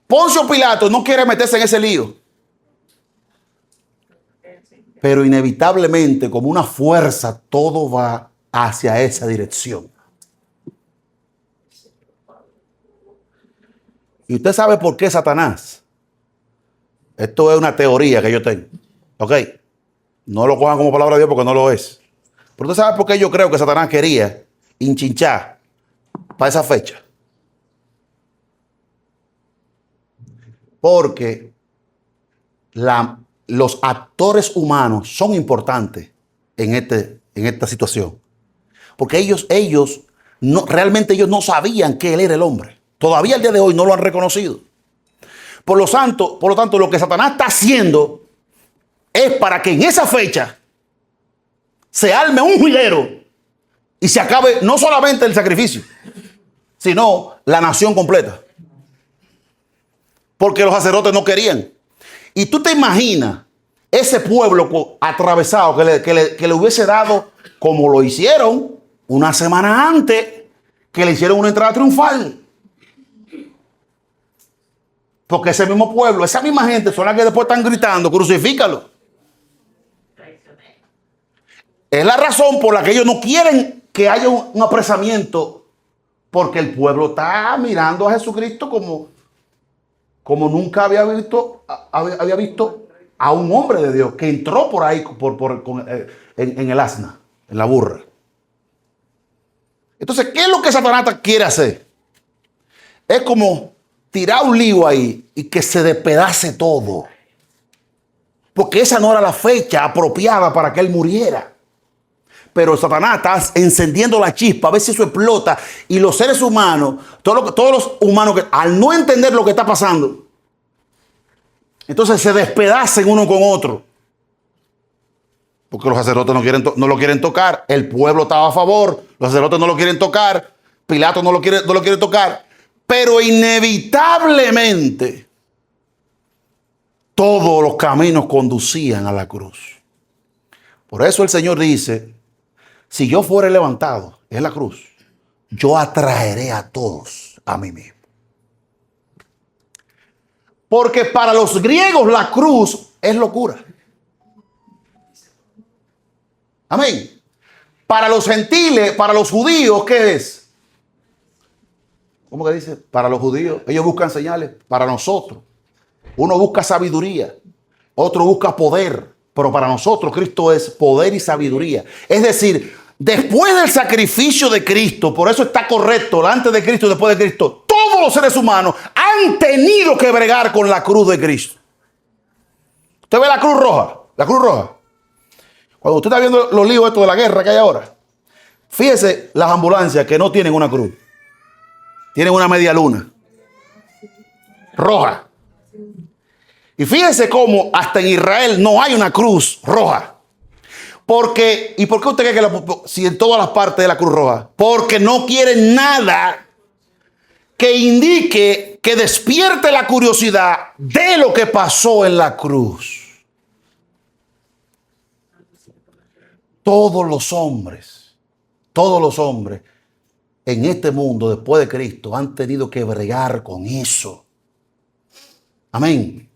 Poncio Pilato no quiere meterse en ese lío. Pero inevitablemente, como una fuerza, todo va hacia esa dirección. Y usted sabe por qué Satanás. Esto es una teoría que yo tengo. ¿Ok? No lo cojan como palabra de Dios porque no lo es. Pero usted sabe por qué yo creo que Satanás quería hinchinchar para esa fecha. Porque los actores humanos son importantes en esta situación. Porque ellos realmente no sabían que él era el hombre. Todavía el día de hoy no lo han reconocido. Por lo tanto, lo que Satanás está haciendo es para que en esa fecha se arme un juidero y se acabe no solamente el sacrificio, sino la nación completa. Porque los sacerdotes no querían. Y tú te imaginas ese pueblo atravesado que le hubiese dado, como lo hicieron una semana antes, que le hicieron una entrada triunfal. Porque ese mismo pueblo, esa misma gente son las que después están gritando, crucifícalo. Es la razón por la que ellos no quieren que haya un apresamiento, porque el pueblo está mirando a Jesucristo como nunca había visto a un hombre de Dios que entró por ahí en el asna, en la burra. Entonces, ¿qué es lo que Satanás quiere hacer? Es como tirar un lío ahí y que se despedace todo. Porque esa no era la fecha apropiada para que él muriera. Pero Satanás está encendiendo la chispa a ver si eso explota. Y los seres humanos, todos los humanos, que al no entender lo que está pasando, entonces se despedacen uno con otro. Porque los sacerdotes no lo quieren tocar. El pueblo estaba a favor. Los sacerdotes no lo quieren tocar. Pilato no lo quiere tocar. Pero inevitablemente todos los caminos conducían a la cruz. Por eso el Señor dice, si yo fuere levantado en la cruz, yo atraeré a todos a mí mismo. Porque para los griegos la cruz es locura. Amén. Para los gentiles, para los judíos, ¿qué es? ¿Cómo que dice? Para los judíos. Ellos buscan señales. Para nosotros. Uno busca sabiduría. Otro busca poder. Pero para nosotros Cristo es poder y sabiduría. Es decir, después del sacrificio de Cristo, por eso está correcto, antes de Cristo y después de Cristo, todos los seres humanos han tenido que bregar con la cruz de Cristo. ¿Usted ve la cruz roja? La cruz roja. Cuando usted está viendo los líos estos de la guerra que hay ahora, fíjese las ambulancias que no tienen una cruz. Tienen una media luna. Roja. Y fíjese cómo hasta en Israel no hay una cruz roja. Porque, ¿y por qué usted cree que si en todas las partes de la cruz roja? Porque no quieren nada que indique, que despierte la curiosidad de lo que pasó en la cruz. Todos los hombres en este mundo después de Cristo han tenido que bregar con eso. Amén.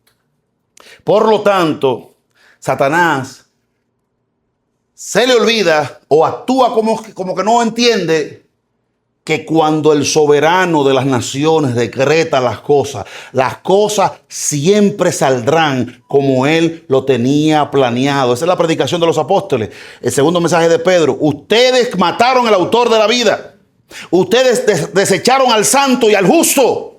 Por lo tanto, Satanás se le olvida o actúa como que no entiende que cuando el soberano de las naciones decreta las cosas siempre saldrán como él lo tenía planeado. Esa es la predicación de los apóstoles. El segundo mensaje de Pedro. Ustedes mataron al autor de la vida. Ustedes desecharon al santo y al justo.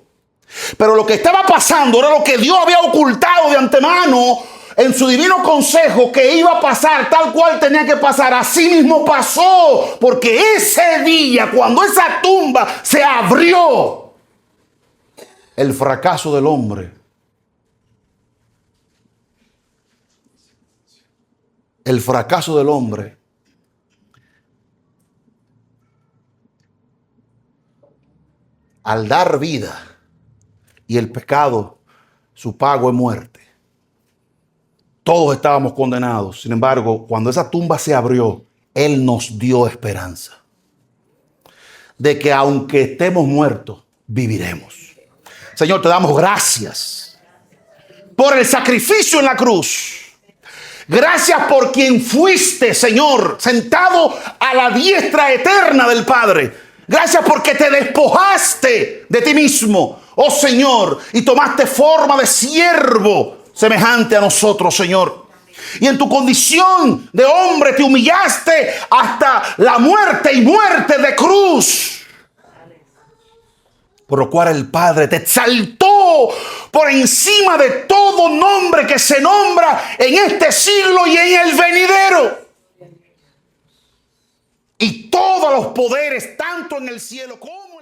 Pero lo que estaba pasando era lo que Dios había ocultado de antemano en su divino consejo, que iba a pasar tal cual tenía que pasar. Así mismo pasó, porque ese día, cuando esa tumba se abrió, el fracaso del hombre, al dar vida, y el pecado, su pago es muerte. Todos estábamos condenados. Sin embargo, cuando esa tumba se abrió, Él nos dio esperanza de que aunque estemos muertos, viviremos. Señor, te damos gracias por el sacrificio en la cruz. Gracias por quien fuiste, Señor, sentado a la diestra eterna del Padre. Gracias porque te despojaste de ti mismo, oh Señor, y tomaste forma de siervo semejante a nosotros, Señor. Y en tu condición de hombre te humillaste hasta la muerte y muerte de cruz. Por lo cual el Padre te exaltó por encima de todo nombre que se nombra en este siglo y en el venidero. Y todos los poderes, tanto en el cielo como